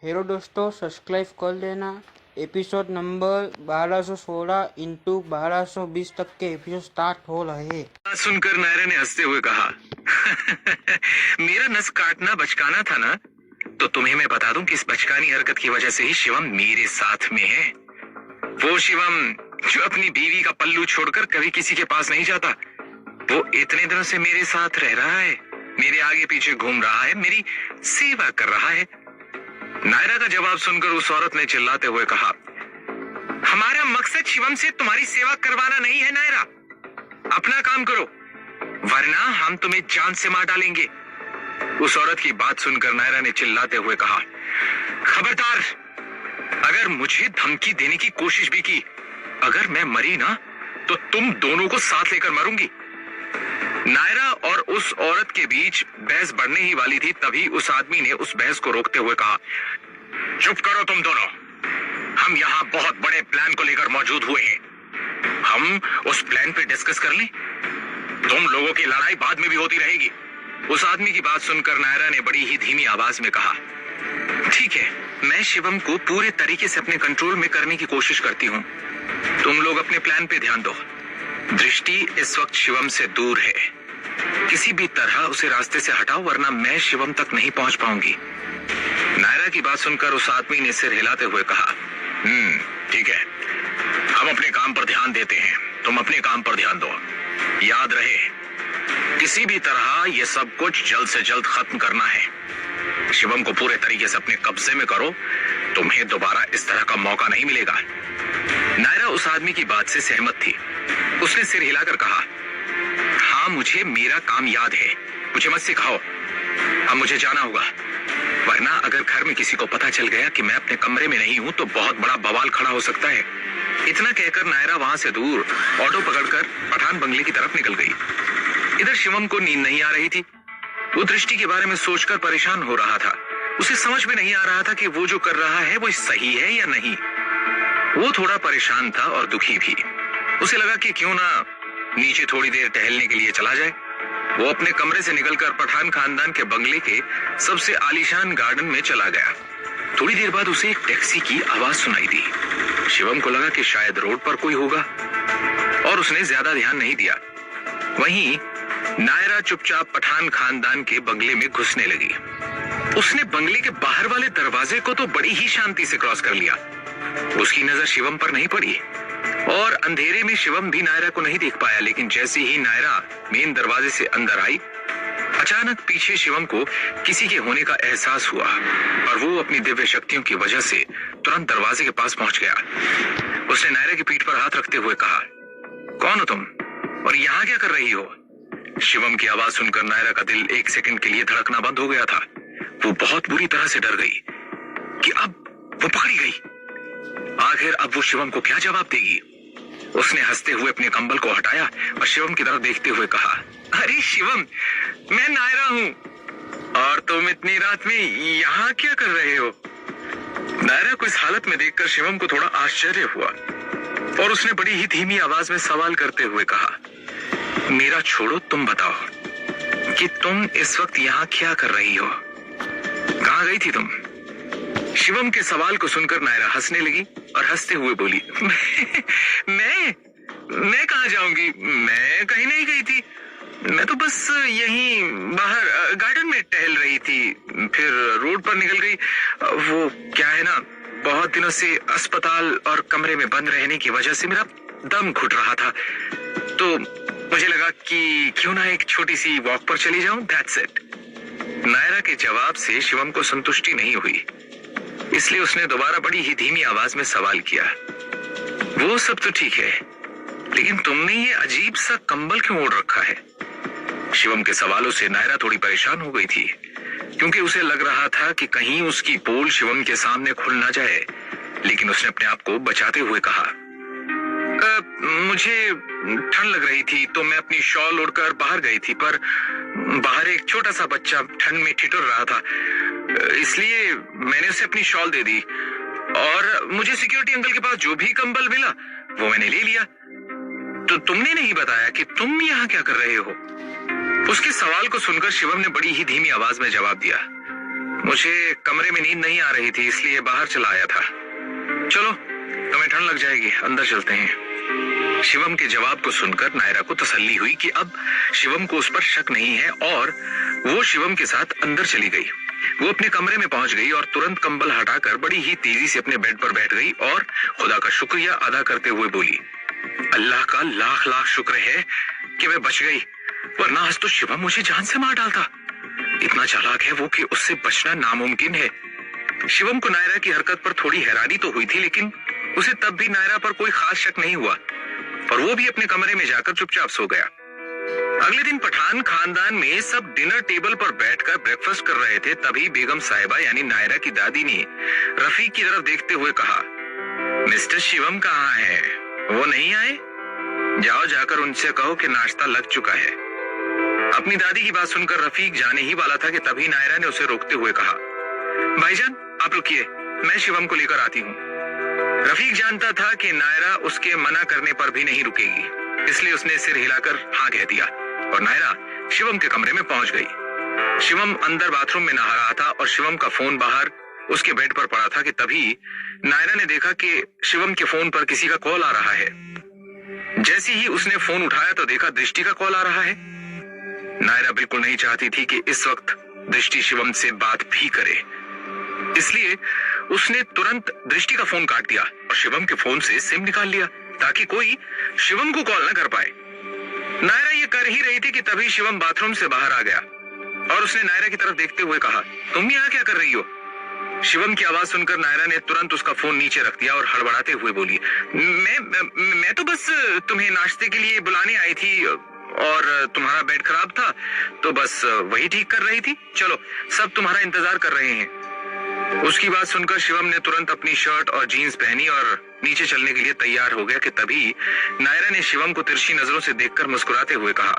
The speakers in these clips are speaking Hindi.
हेलो दोस्तों, सब्सक्राइब कर लेना। एपिसोड नंबर 1216 इंटू 1220 तक के एपिसोड स्टार्ट हो रहे हैं। सुनकर नायरा ने हंसते हुए कहा मेरा नस काटना बचकाना था ना, तो तुम्हें मैं बता दूं कि इस बचकानी हरकत की वजह से ही शिवम मेरे साथ में है। वो शिवम जो अपनी बीवी का पल्लू छोड़कर कभी किसी के पास नहीं जाता, वो इतने दिनों से मेरे साथ रह रहा है, मेरे आगे पीछे घूम रहा है, मेरी सेवा कर रहा है। नायरा का जवाब सुनकर उस औरत ने चिल्लाते हुए कहा, हमारा मकसद शिवम से तुम्हारी सेवा करवाना नहीं है नायरा, अपना काम करो वरना हम तुम्हें जान से मार डालेंगे। उस औरत की बात सुनकर नायरा ने चिल्लाते हुए कहा, खबरदार, अगर मुझे धमकी देने की कोशिश भी की, अगर मैं मरी ना तो तुम दोनों को साथ लेकर मरूंगी। नायरा और उस औरत के बीच बहस बढ़ने ही वाली थी, तभी उस आदमी ने उस बहस को रोकते हुए कहा, चुप करो तुम दोनों, हम यहाँ बहुत बड़े प्लान को लेकर मौजूद हुए हैं, हम उस प्लान पे डिस्कस कर लें, तुम लोगों की लड़ाई बाद में भी होती रहेगी। उस आदमी की बात सुनकर नायरा ने बड़ी ही धीमी आवाज में कहा, ठीक है, मैं शिवम को पूरे तरीके से अपने कंट्रोल में करने की कोशिश करती हूँ, तुम लोग अपने प्लान पे ध्यान दो। दृष्टि इस वक्त शिवम से दूर है, किसी भी तरह उसे रास्ते से हटाओ वरना मैं शिवम तक नहीं पहुंच पाऊंगी। नायरा की बात सुनकर उस आदमी ने सिर हिलाते हुए कहा, ठीक है, हम अपने काम पर ध्यान देते हैं, तुम अपने काम पर ध्यान दो। याद रहे, किसी भी तरह यह सब कुछ जल्द से जल्द खत्म करना है। शिवम को पूरे तरीके से अपने कब्जे में करो, तुम्हें दोबारा इस तरह का मौका नहीं मिलेगा। नायरा उस आदमी की बात से सहमत थी, उसने सिर हिलाकर कहा, हाँ मुझे मेरा काम याद है, मुझे मत सिखाओ, अब मुझे जाना होगा, वरना अगर घर में किसी को पता चल गया कि मैं अपने कमरे में नहीं हूं तो बहुत बड़ा बवाल खड़ा हो सकता है। इतना कहकर नायरा वहां से दूर ऑटो पकड़कर पठान बंगले की तरफ निकल गई। इधर शिवम को नींद नहीं आ रही थी, वो दृष्टि के बारे में सोचकर परेशान हो रहा था। उसे समझ में नहीं आ रहा था कि वो जो कर रहा है वो सही है या नहीं। वो थोड़ा परेशान था और दुखी भी। उसे लगा कि क्यों ना नीचे थोड़ी देर टहलने के लिए चला जाए। वो अपने कमरे से निकलकर पठान खानदान के बंगले के सबसे आलीशान गार्डन में चला गया। थोड़ी देर बाद उसे एक टैक्सी की आवाज सुनाई दी। शिवम को लगा कि शायद रोड पर कोई होगा और उसने ज्यादा ध्यान नहीं दिया। वहीं नायरा चुपचाप पठान खानदान के बंगले में घुसने लगी। उसने बंगले के बाहर वाले दरवाजे को तो बड़ी ही शांति से क्रॉस कर लिया। उसकी नजर शिवम पर नहीं पड़ी और अंधेरे में शिवम भी नायरा को नहीं देख पाया, लेकिन जैसे ही नायरा मेन दरवाजे से अंदर आई, अचानक पीछे शिवम को किसी के होने का एहसास हुआ और वो अपनी दिव्य शक्तियों की वजह से तुरंत दरवाजे के पास पहुंच गया। उसने नायरा की पीठ पर हाथ रखते हुए कहा, कौन हो तुम और यहाँ क्या कर रही हो? शिवम की आवाज सुनकर नायरा का दिल एक सेकंड के लिए धड़कना बंद हो गया था। वो बहुत बुरी तरह से डर गई कि अब वो पकड़ी गई। आखिर अब वो शिवम को क्या जवाब देगी? उसने हंसते हुए अपने कंबल को हटाया और शिवम की तरफ देखते हुए कहा, अरे शिवम, मैं नायरा हूँ और तुम इतनी रात में यहाँ क्या कर रहे हो? नायरा को इस हालत में देखकर शिवम को थोड़ा आश्चर्य हुआ और उसने बड़ी ही धीमी आवाज में सवाल करते हुए कहा, मेरा छोड़ो, तुम बताओ कि तुम इस वक्त यहाँ क्या कर रही हो? कहाँ गई थी तुम? शिवम के सवाल को सुनकर नायरा हंसने लगी और हंसते हुए बोली, मैं कहाँ जाऊंगी, मैं कहीं नहीं गई थी, मैं तो बस यहीं बाहर गार्डन में टहल रही थी, फिर रोड पर निकल गई। वो क्या है ना, बहुत दिनों से अस्पताल और कमरे में बंद रहने की वजह से मेरा दम घुट रहा था, तो मुझे लगा कि क्यों ना एक छोटी सी वॉक पर चली जाऊं, दैट्स इट। नायरा के जवाब से शिवम को संतुष्टि नहीं हुई, इसलिए उसने दोबारा बड़ी ही धीमी आवाज में सवाल किया, वो सब तो ठीक है, लेकिन तुमने ये अजीब सा कंबल क्यों ओढ़ रखा है? शिवम के सवालों से नायरा थोड़ी परेशान हो गई थी, क्योंकि उसे लग रहा था कि कहीं उसकी पोल शिवम के सामने खुल ना जाए, लेकिन उसने अपने आप को बचाते हुए कहा, मुझे ठंड लग रही थी तो मैं अपनी शॉल ओढ़कर बाहर गई थी, पर बाहर एक छोटा सा बच्चा ठंड में ठिठुर रहा था, इसलिए मैंने उसे अपनी शॉल दे दी और मुझे सिक्योरिटी अंकल के पास जो भी कंबल मिला वो मैंने ले लिया। तो तुमने नहीं बताया कि तुम यहाँ क्या कर रहे हो? उसके सवाल को सुनकर शिवम ने बड़ी ही धीमी आवाज में जवाब दिया, मुझे कमरे में नींद नहीं आ रही थी, इसलिए बाहर चला आया था। चलो, तुम्हें ठंड लग जाएगी, अंदर चलते हैं। शिवम के जवाब को सुनकर नायरा को तसल्ली हुई कि अब शिवम को उस पर शक नहीं है और वो शिवम के साथ अंदर चली गई। वो अपने कमरे में पहुंच गई और तुरंत कंबल हटाकर बड़ी ही तेजी से अपने बेड पर बैठ गई और खुदा का शुक्रिया अदा करते हुए बोली, अल्लाह का लाख लाख शुक्र है कि मैं बच गई, वरना आज तो शिवम मुझे जान से मार डालता। इतना चालाक है वो कि उससे बचना नामुमकिन है। शिवम को नायरा की हरकत पर थोड़ी हैरानी तो हुई थी, लेकिन उसे तब भी नायरा पर कोई खास शक नहीं हुआ और वो भी अपने कमरे में जाकर चुपचाप सो गया। अगले दिन पठान खानदान में सब डिनर टेबल पर बैठकर ब्रेकफास्ट कर रहे थे। तभी बेगम साहिबा यानी नायरा की दादी ने रफीक की तरफ देखते हुए कहा, मिस्टर शिवम कहाँ है? वो नहीं आए? जाओ, जाकर उनसे कहो कि नाश्ता लग चुका है। अपनी दादी की बात सुनकर रफीक जाने ही वाला था कि तभी नायरा ने उसे रोकते हुए कहा, भाईजान आप रुकिए, मैं शिवम को लेकर आती हूँ। रफीक जानता था कि नायरा उसके मना करने पर भी नहीं रुकेगी, इसलिए उसने सिर हिलाकर हाँ कह दिया और नायरा शिवम के कमरे में पहुंच गई। शिवम अंदर बाथरूम में नहा रहा था और शिवम का फोन बाहर उसके बेड पर पड़ा था कि तभी नायरा ने देखा कि शिवम के फोन पर किसी का कॉल आ रहा है। जैसे ही उसने फोन उठाया तो देखा दृष्टि का कॉल आ रहा है। नायरा बिल्कुल नहीं चाहती थी कि इस वक्त दृष्टि शिवम से बात भी करे, इसलिए उसने तुरंत दृष्टि का फोन काट दिया और शिवम के फोन से सिम निकाल लिया ताकि कोई शिवम को कॉल न कर पाए। नायरा ये कर ही रही थी कि तभी शिवम बाथरूम से बाहर आ गया और उसने नायरा की तरफ देखते हुए कहा, तुम यहाँ क्या कर रही हो? शिवम की आवाज सुनकर नायरा ने तुरंत उसका फोन नीचे रख दिया और हड़बड़ाते हुए बोली, मैं तो बस तुम्हें नाश्ते के लिए बुलाने आई थी और तुम्हारा बेड खराब था तो बस वही ठीक कर रही थी। चलो, सब तुम्हारा इंतजार कर रहे हैं। उसकी बात सुनकर शिवम ने तुरंत अपनी शर्ट और जीन्स पहनी और नीचे चलने के लिए तैयार हो गया कि तभी नायरा ने शिवम को तिरछी नजरों से देखकर मुस्कुराते हुए कहा,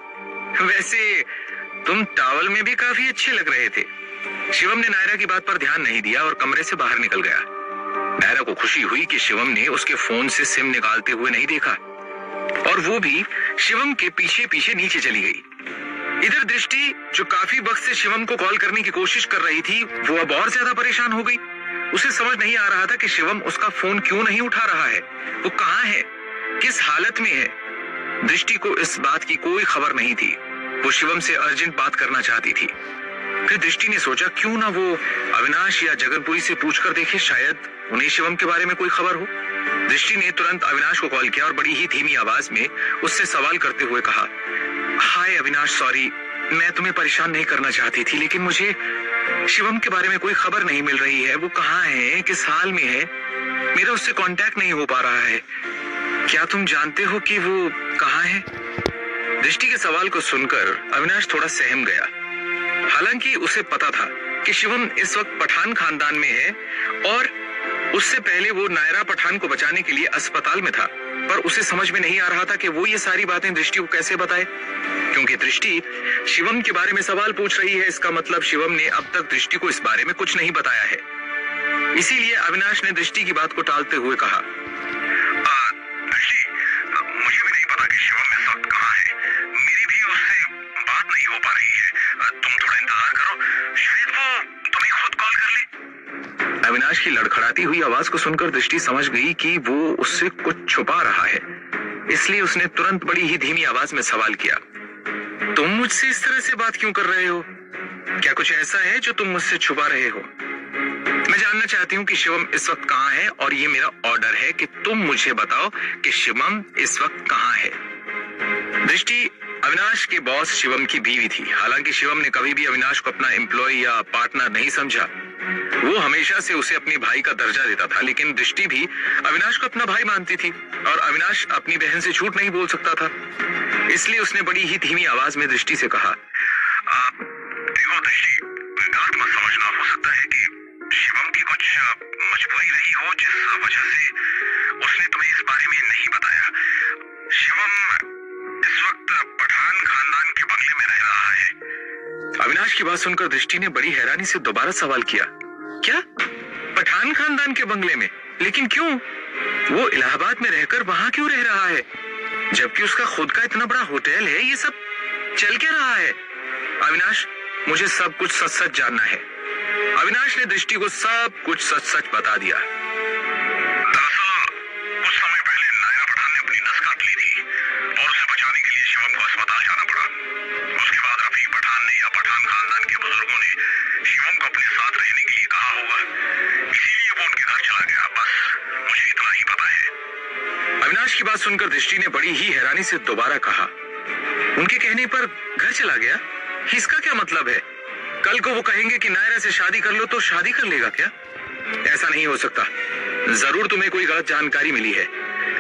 वैसे तुम टॉवल में भी काफी अच्छे लग रहे थे। शिवम ने नायरा की बात पर ध्यान नहीं दिया और कमरे से बाहर निकल गया। नायरा को खुशी हुई कि शिवम ने उसके फोन से सिम निकालते हुए नहीं देखा और वो भी शिवम के पीछे पीछे नीचे चली गई। इधर दृष्टि जो काफी वक्त से शिवम को कॉल करने की कोशिश कर रही थी, वो अब और ज्यादा परेशान हो गई। उसे समझ नहीं आ रहा था कि शिवम उसका फोन क्यों नहीं उठा रहा है, वो कहाँ है, किस हालत में है। दृष्टि को इस बात की कोई खबर नहीं थी। वो शिवम से अर्जेंट बात करना चाहती थी। फिर दृष्टि ने सोचा क्यों ना वो अविनाश या जगनपुरी से पूछकर देखे, शायद उन्हें शिवम के बारे में कोई खबर हो। दृष्टि ने तुरंत अविनाश को कॉल किया और बड़ी ही धीमी आवाज में उससे सवाल करते हुए कहा, हाय अविनाश, सॉरी, मैं तुम्हें परेशान नहीं करना चाहती थी, लेकिन मुझे शिवम के बारे में कोई खबर नहीं मिल रही है। वो कहाँ है, किस हाल में है, मेरा उससे कांटेक्ट नहीं हो पा रहा है। क्या तुम जानते हो कि वो कहाँ है? दृष्टि के सवाल को सुनकर अविनाश थोड़ा सहम गया। हालांकि उसे पता था कि शिवम इस वक्त पठान खानदान में है और उससे पहले वो नायरा पठान को बचाने के लिए अस्पताल में था, पर उसे समझ में नहीं आ रहा था कि वो ये सारी बातें दृष्टि को कैसे बताए, क्योंकि दृष्टि शिवम के बारे में सवाल पूछ रही है। इसका मतलब शिवम ने अब तक दृष्टि को इस बारे में कुछ नहीं बताया है। इसीलिए अविनाश ने दृष्टि की बात को टालते हुए कहा, दृष्टि, मुझे भी नहीं पता कि शिवम इस वक्त कहाँ है। मेरी भी उससे बात नहीं हो पा रही है। तुम थोड़ा इंतजार करो, शायद वो तुम्हें खुद कॉल कर ले। अविनाश की लड़खड़ाती हुई आवाज को सुनकर दृष्टि समझ गई कि वो उससे कुछ छुपा रहा है, इसलिए उसने तुरंत बड़ी ही धीमी आवाज में सवाल किया, तुम मुझसे इस तरह से बात क्यों कर रहे हो? क्या कुछ ऐसा है जो तुम मुझसे छुपा रहे हो? मैं जानना चाहती हूँ कि शिवम इस वक्त कहाँ है और ये मेरा ऑर्डर है कि तुम मुझे बताओ कि शिवम इस वक्त कहाँ है। दृष्टि अविनाश के बॉस शिवम की बीवी थी। हालांकि शिवम ने कभी भी अविनाश को अपना एम्प्लॉय या पार्टनर नहीं समझा। वो हमेशा से उसे अपनी भाई का दर्जा देता था, लेकिन दृष्टि भी अविनाश को अपना भाई मानती थी और अविनाश अपनी बहन से झूठ नहीं बोल सकता था। इसलिए उसने बड़ी ही धीमी आवाज में दृष्टि से कहा, देखो दृष्टि, गलत मत समझना, हो सकता है कि शिवम की कुछ मजबूरी रही हो जिस वजह से उसने तुम्हें इस बारे में नहीं बताया। शिवम इस वक्त पठान खानदान के बंगले में रह रहा है। अविनाश की बात सुनकर दृष्टि ने बड़ी हैरानी से दोबारा सवाल किया, क्या पठान खानदान के बंगले में? लेकिन क्यों? वो इलाहाबाद में रहकर वहां क्यों रह रहा है, जबकि उसका खुद का इतना बड़ा होटल है? ये सब चल क्या रहा है? अविनाश, मुझे सब कुछ सच सच जानना है। अविनाश ने दृष्टि को सब कुछ सच सच बता दिया। दरअसल कुछ समय पहले नायरा पठान ने अपनी नस काट ली थी और उसे बचाने के लिए शिवम को अस्पताल जाना पड़ा। उसके बाद रफीक पठान ने या पठान खानदान के बुजुर्गों ने शिवम को अपने साथ रहने के लिए कहा होगा, इसीलिए वो उनके घर चला गया। बस मुझे इतना ही पता है। अविनाश की बात सुनकर दृष्टि ने बड़ी ही हैरानी से दोबारा कहा, उनके कहने पर घर चला गया? इसका क्या मतलब है? कल को वो कहेंगे कि नायरा से शादी कर लो तो शादी कर लेगा क्या? ऐसा नहीं हो सकता। जरूर तुम्हें कोई गलत जानकारी मिली है।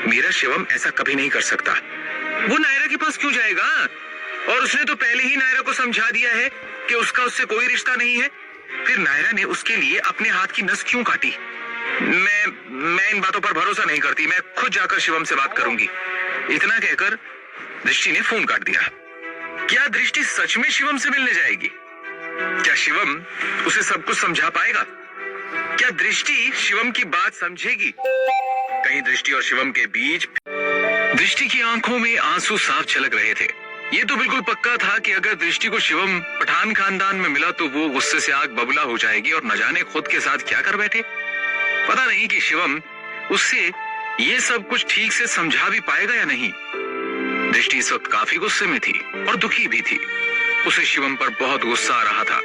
मेरा शिवम ऐसा कभी नहीं कर सकता। वो नायरा के पास क्यों जाएगा? और उसने तो पहले ही नायरा को समझा दिया है कि उसका उससे कोई रिश्ता नहीं है। फिर नायरा ने उसके लिए अपने हाथ की नस क्यों काटी? मैं इन बातों पर भरोसा नहीं करती। मैं खुद जाकर शिवम से बात करूंगी। इतना कहकर दृष्टि ने फोन काट दिया। क्या दृष्टि सच में शिवम से मिलने जाएगी? क्या शिवम उसे सब कुछ समझा पाएगा? क्या दृष्टि शिवम की बात समझेगी? कहीं दृष्टि और शिवम के बीच? दृष्टि की आंखों में आंसू साफ छलक रहे थे। ये तो बिल्कुल पक्का था कि अगर दृष्टि को शिवम पठान खानदान में मिला तो वो गुस्से से आग बबूला हो जाएगी और न जाने खुद के साथ क्या कर बैठे। पता नहीं कि शिवम उससे ये सब कुछ ठीक से समझा भी पाएगा या नहीं। दृष्टि इस वक्त काफी गुस्से में थी और दुखी भी थी। उसे शिवम पर बहुत गुस्सा आ रहा था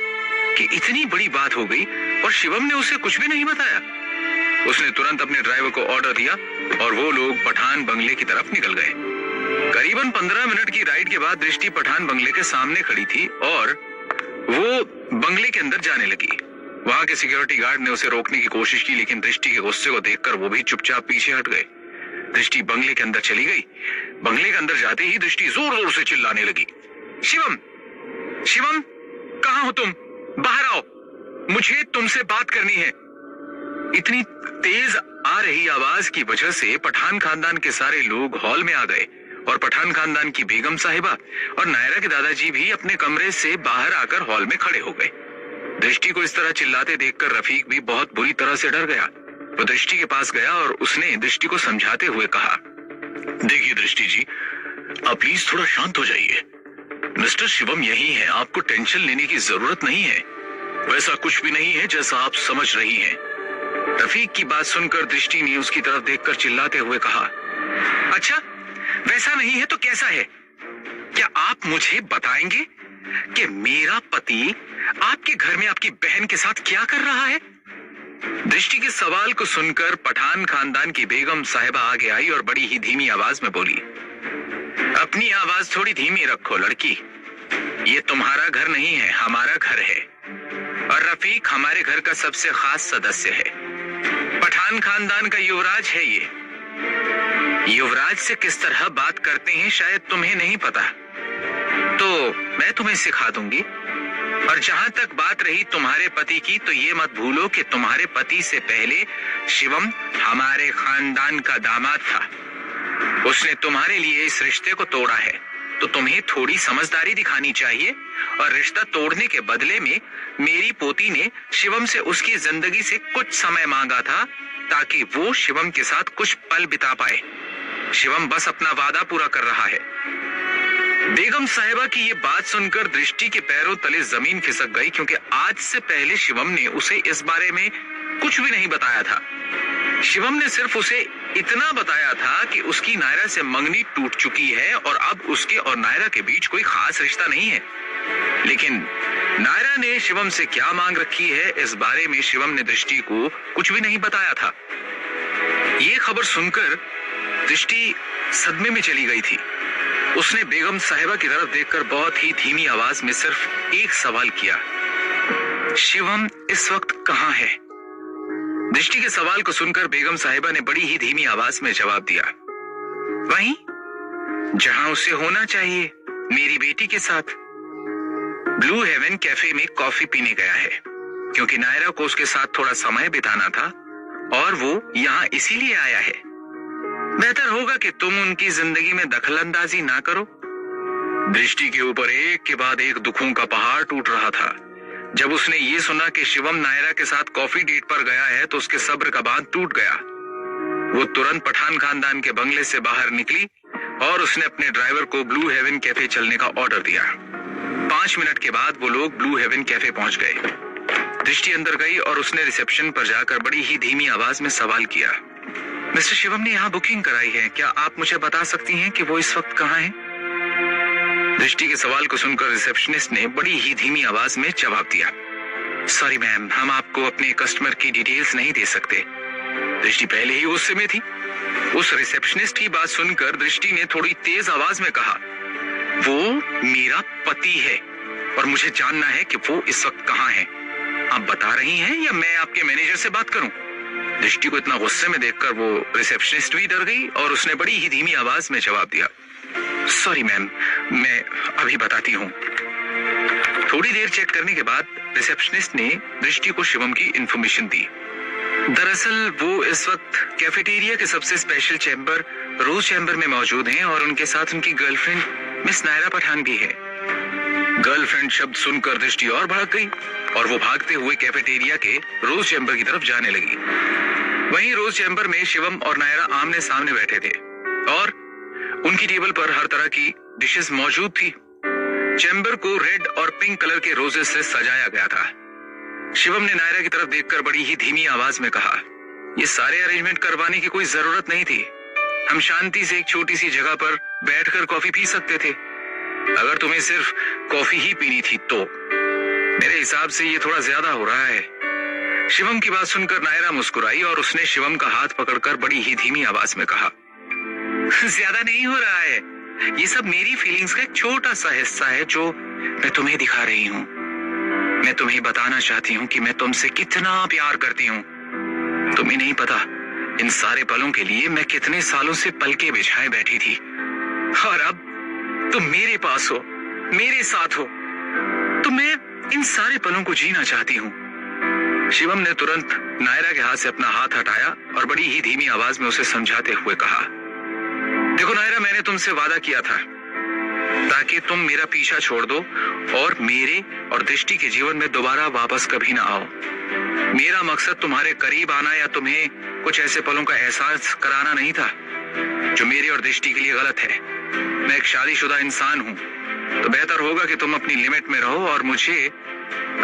कि इतनी बड़ी बात हो गई और शिवम ने उसे कुछ भी नहीं बताया। उसने तुरंत अपने ड्राइवर को ऑर्डर दिया और वो लोग पठान बंगले की तरफ निकल गए। करीबन 15 मिनट की राइड के बाद दृष्टि पठान बंगले के सामने खड़ी थी और वो बंगले के अंदर जाने लगी। वहां के सिक्योरिटी गार्ड ने उसे रोकने की कोशिश की, लेकिन दृष्टि के गुस्से को देखकर वो भी चुपचाप पीछे हट गए। दृष्टि बंगले के अंदर चली गई। बंगले के अंदर जाते ही दृष्टि जोर जोर से चिल्लाने लगी, शिवम, शिवम, कहां हो तुम? बाहर आओ, मुझे तुमसे बात करनी है। इतनी तेज आ रही आवाज की वजह से पठान खानदान के सारे लोग हॉल में आ गए और पठान खानदान की बेगम साहिबा और नायरा के दादाजी भी अपने कमरे से बाहर आकर हॉल में खड़े हो गए। दृष्टि को इस तरह चिल्लाते देखकर रफीक भी बहुत बुरी तरह से डर गया। वो दृष्टि के पास गया और उसने दृष्टि को समझाते हुए कहा, देखिए दृष्टि जी, आप प्लीज थोड़ा शांत हो जाइए। मिस्टर शिवम यही है, आपको टेंशन लेने की जरूरत नहीं है। वैसा कुछ भी नहीं है जैसा आप समझ रही हैं। रफीक की बात सुनकर दृष्टि ने उसकी तरफ देखकर चिल्लाते हुए कहा, अच्छा, वैसा नहीं है तो कैसा है? क्या आप मुझे बताएंगे कि मेरा पति आपके घर में आपकी बहन के साथ क्या कर रहा है? दृष्टि के सवाल को सुनकर पठान खानदान की बेगम साहिबा आगे आई और बड़ी ही धीमी आवाज में बोली, अपनी आवाज थोड़ी धीमी रखो लड़की। ये तुम्हारा घर नहीं है, हमारा घर है और रफीक हमारे घर का सबसे खास सदस्य है। पठान खानदान का युवराज है ये। युवराज से किस तरह बात करते हैं शायद तुम्हें नहीं पता, तो मैं तुम्हें सिखा दूंगी। और जहां तक बात रही तुम्हारे पति की, तो ये मत भूलो कि तुम्हारे पति से पहले शिवम हमारे खानदान का दामाद था। उसने तुम्हारे लिए इस रिश्ते को तोड़ा है, तो तुम्हें थोड़ी समझदारी दिखानी चाहिए। और रिश्ता तोड़ने के बदले में मेरी पोती ने शिवम से उसकी जिंदगी से कुछ समय मांगा था ताकि वो शिवम के साथ कुछ पल बिता पाए। शिवम बस अपना वादा पूरा कर रहा है। बेगम साहिबा की ये बात सुनकर दृष्टि के पैरों तले जमीन खिसक गई, क्योंकि आज से पहले शिवम ने उसे इस बारे में कुछ भी नहीं बताया था। शिवम ने सिर्फ उसे इतना बताया था कि उसकी नायरा से मंगनी टूट चुकी है और अब उसके और नायरा के बीच कोई खास रिश्ता नहीं है। लेकिन नायरा ने शिवम से क्या मांग रखी है, इस बारे में शिवम ने दृष्टि को कुछ भी नहीं बताया था। ये खबर सुनकर दृष्टि सदमे में चली गई थी। उसने बेगम साहिबा की तरफ देखकर बहुत ही धीमी आवाज में सिर्फ एक सवाल किया, शिवम इस वक्त कहां है? दृष्टि के सवाल को सुनकर बेगम साहिबा ने बड़ी ही धीमी आवाज में जवाब दिया, वहीं जहां उसे होना चाहिए, मेरी बेटी के साथ। ब्लू हेवन कैफे में कॉफी पीने गया है, क्योंकि नायरा को उसके साथ थोड़ा समय बिताना था और वो यहाँ इसीलिए आया है। बेहतर होगा कि तुम उनकी जिंदगी में दखलंदाजी ना करो। दृष्टि के ऊपर एक के बाद एक दुखों का पहाड़ टूट रहा था। जब उसने ये सुना कि शिवम नायरा के साथ कॉफी डेट पर गया है, तो उसके सब्र का बांध टूट गया। वो तुरंत पठान खानदान के बंगले से बाहर निकली और उसने अपने ड्राइवर को ब्लू हेवन कैफे चलने का ऑर्डर दिया। 5 मिनट के बाद वो लोग ब्लू हेवन कैफे पहुंच गए। दृष्टि अंदर गई और उसने रिसेप्शन पर जाकर बड़ी ही धीमी आवाज में सवाल किया, मिस्टर शिवम ने यहाँ बुकिंग कराई है, क्या आप मुझे बता सकती हैं कि वो इस वक्त कहाँ हैं? दृष्टि के सवाल को सुनकर रिसेप्शनिस्ट ने बड़ी ही धीमी आवाज में जवाब दिया, सॉरी मैम, हम आपको अपने कस्टमर की डिटेल्स नहीं दे सकते। दृष्टि पहले ही गुस्से में थी। उस रिसेप्शनिस्ट की बात सुनकर दृष्टि ने थोड़ी तेज आवाज में कहा, वो मेरा पति है और मुझे जानना है कि वो इस वक्त कहाँ है। आप बता रही हैं या मैं आपके मैनेजर से बात करूं? दृष्टि को इतना गुस्से में देखकर वो रिसेप्शनिस्ट भी डर गई और उसने बड़ी ही धीमी आवाज में जवाब दिया, सॉरी मैम, मैं अभी बताती हूँ। थोड़ी देर चेक करने के बाद रिसेप्शनिस्ट ने दृष्टि को शिवम की इंफॉर्मेशन दी। दरअसल वो इस वक्त कैफेटेरिया के सबसे स्पेशल चैम्बर रोज चैम्बर में मौजूद हैं और उनके साथ उनकी गर्लफ्रेंड मिस नायरा पठान भी है। गर्लफ्रेंड शब्द सुनकर दृष्टि और भड़क गई और वो भागते हुए कैफेटेरिया के रोज चैम्बर की तरफ जाने लगी। वहीं रोज चैम्बर में शिवम और नायरा आमने सामने बैठे थे और उनकी टेबल पर हर तरह की डिशेस मौजूद थी। चैम्बर को रेड और पिंक कलर के रोजेस से सजाया गया था। शिवम ने नायरा की तरफ देखकर बड़ी ही धीमी आवाज में कहा, ये सारे अरेंजमेंट करवाने की कोई जरूरत नहीं थी। हम शांति से एक छोटी सी जगह पर बैठकर कॉफी पी सकते थे। अगर तुम्हें सिर्फ कॉफी ही पीनी थी तो मेरे हिसाब से ये थोड़ा ज्यादा हो रहा है। शिवम की बात सुनकर नायरा मुस्कुराई और उसने शिवम का हाथ पकड़कर बड़ी ही धीमी आवाज में कहा, ज्यादा नहीं हो रहा है, ये सब मेरी फीलिंग्स का एक छोटा सा हिस्सा है जो मैं तुम्हें दिखा रही हूँ। मैं तुम्हें बताना चाहती हूँ कि मैं तुमसे कितना प्यार करती हूँ। तुम्हें नहीं पता इन सारे पलों के लिए मैं कितने सालों से पलके बिछाए बैठी थी और अब तुम मेरे पास हो, मेरे साथ हो, तो मैं इन सारे पलों को जीना चाहती हूँ। शिवम ने तुरंत नायरा के हाथ से अपना हाथ हटाया और बड़ी ही धीमी आवाज में उसे समझाते हुए कहा, देखो नायरा, मैंने तुमसे वादा किया था ताकि तुम मेरा पीछा छोड़ दो और मेरे और दृष्टि के जीवन में दोबारा वापस कभी ना आओ। मेरा मकसद तुम्हारे करीब आना या तुम्हें कुछ ऐसे पलों का एहसास कराना नहीं था जो मेरे और दृष्टि के लिए गलत है। मैं एक शादीशुदा इंसान हूँ, तो बेहतर होगा कि तुम अपनी लिमिट में रहो और मुझे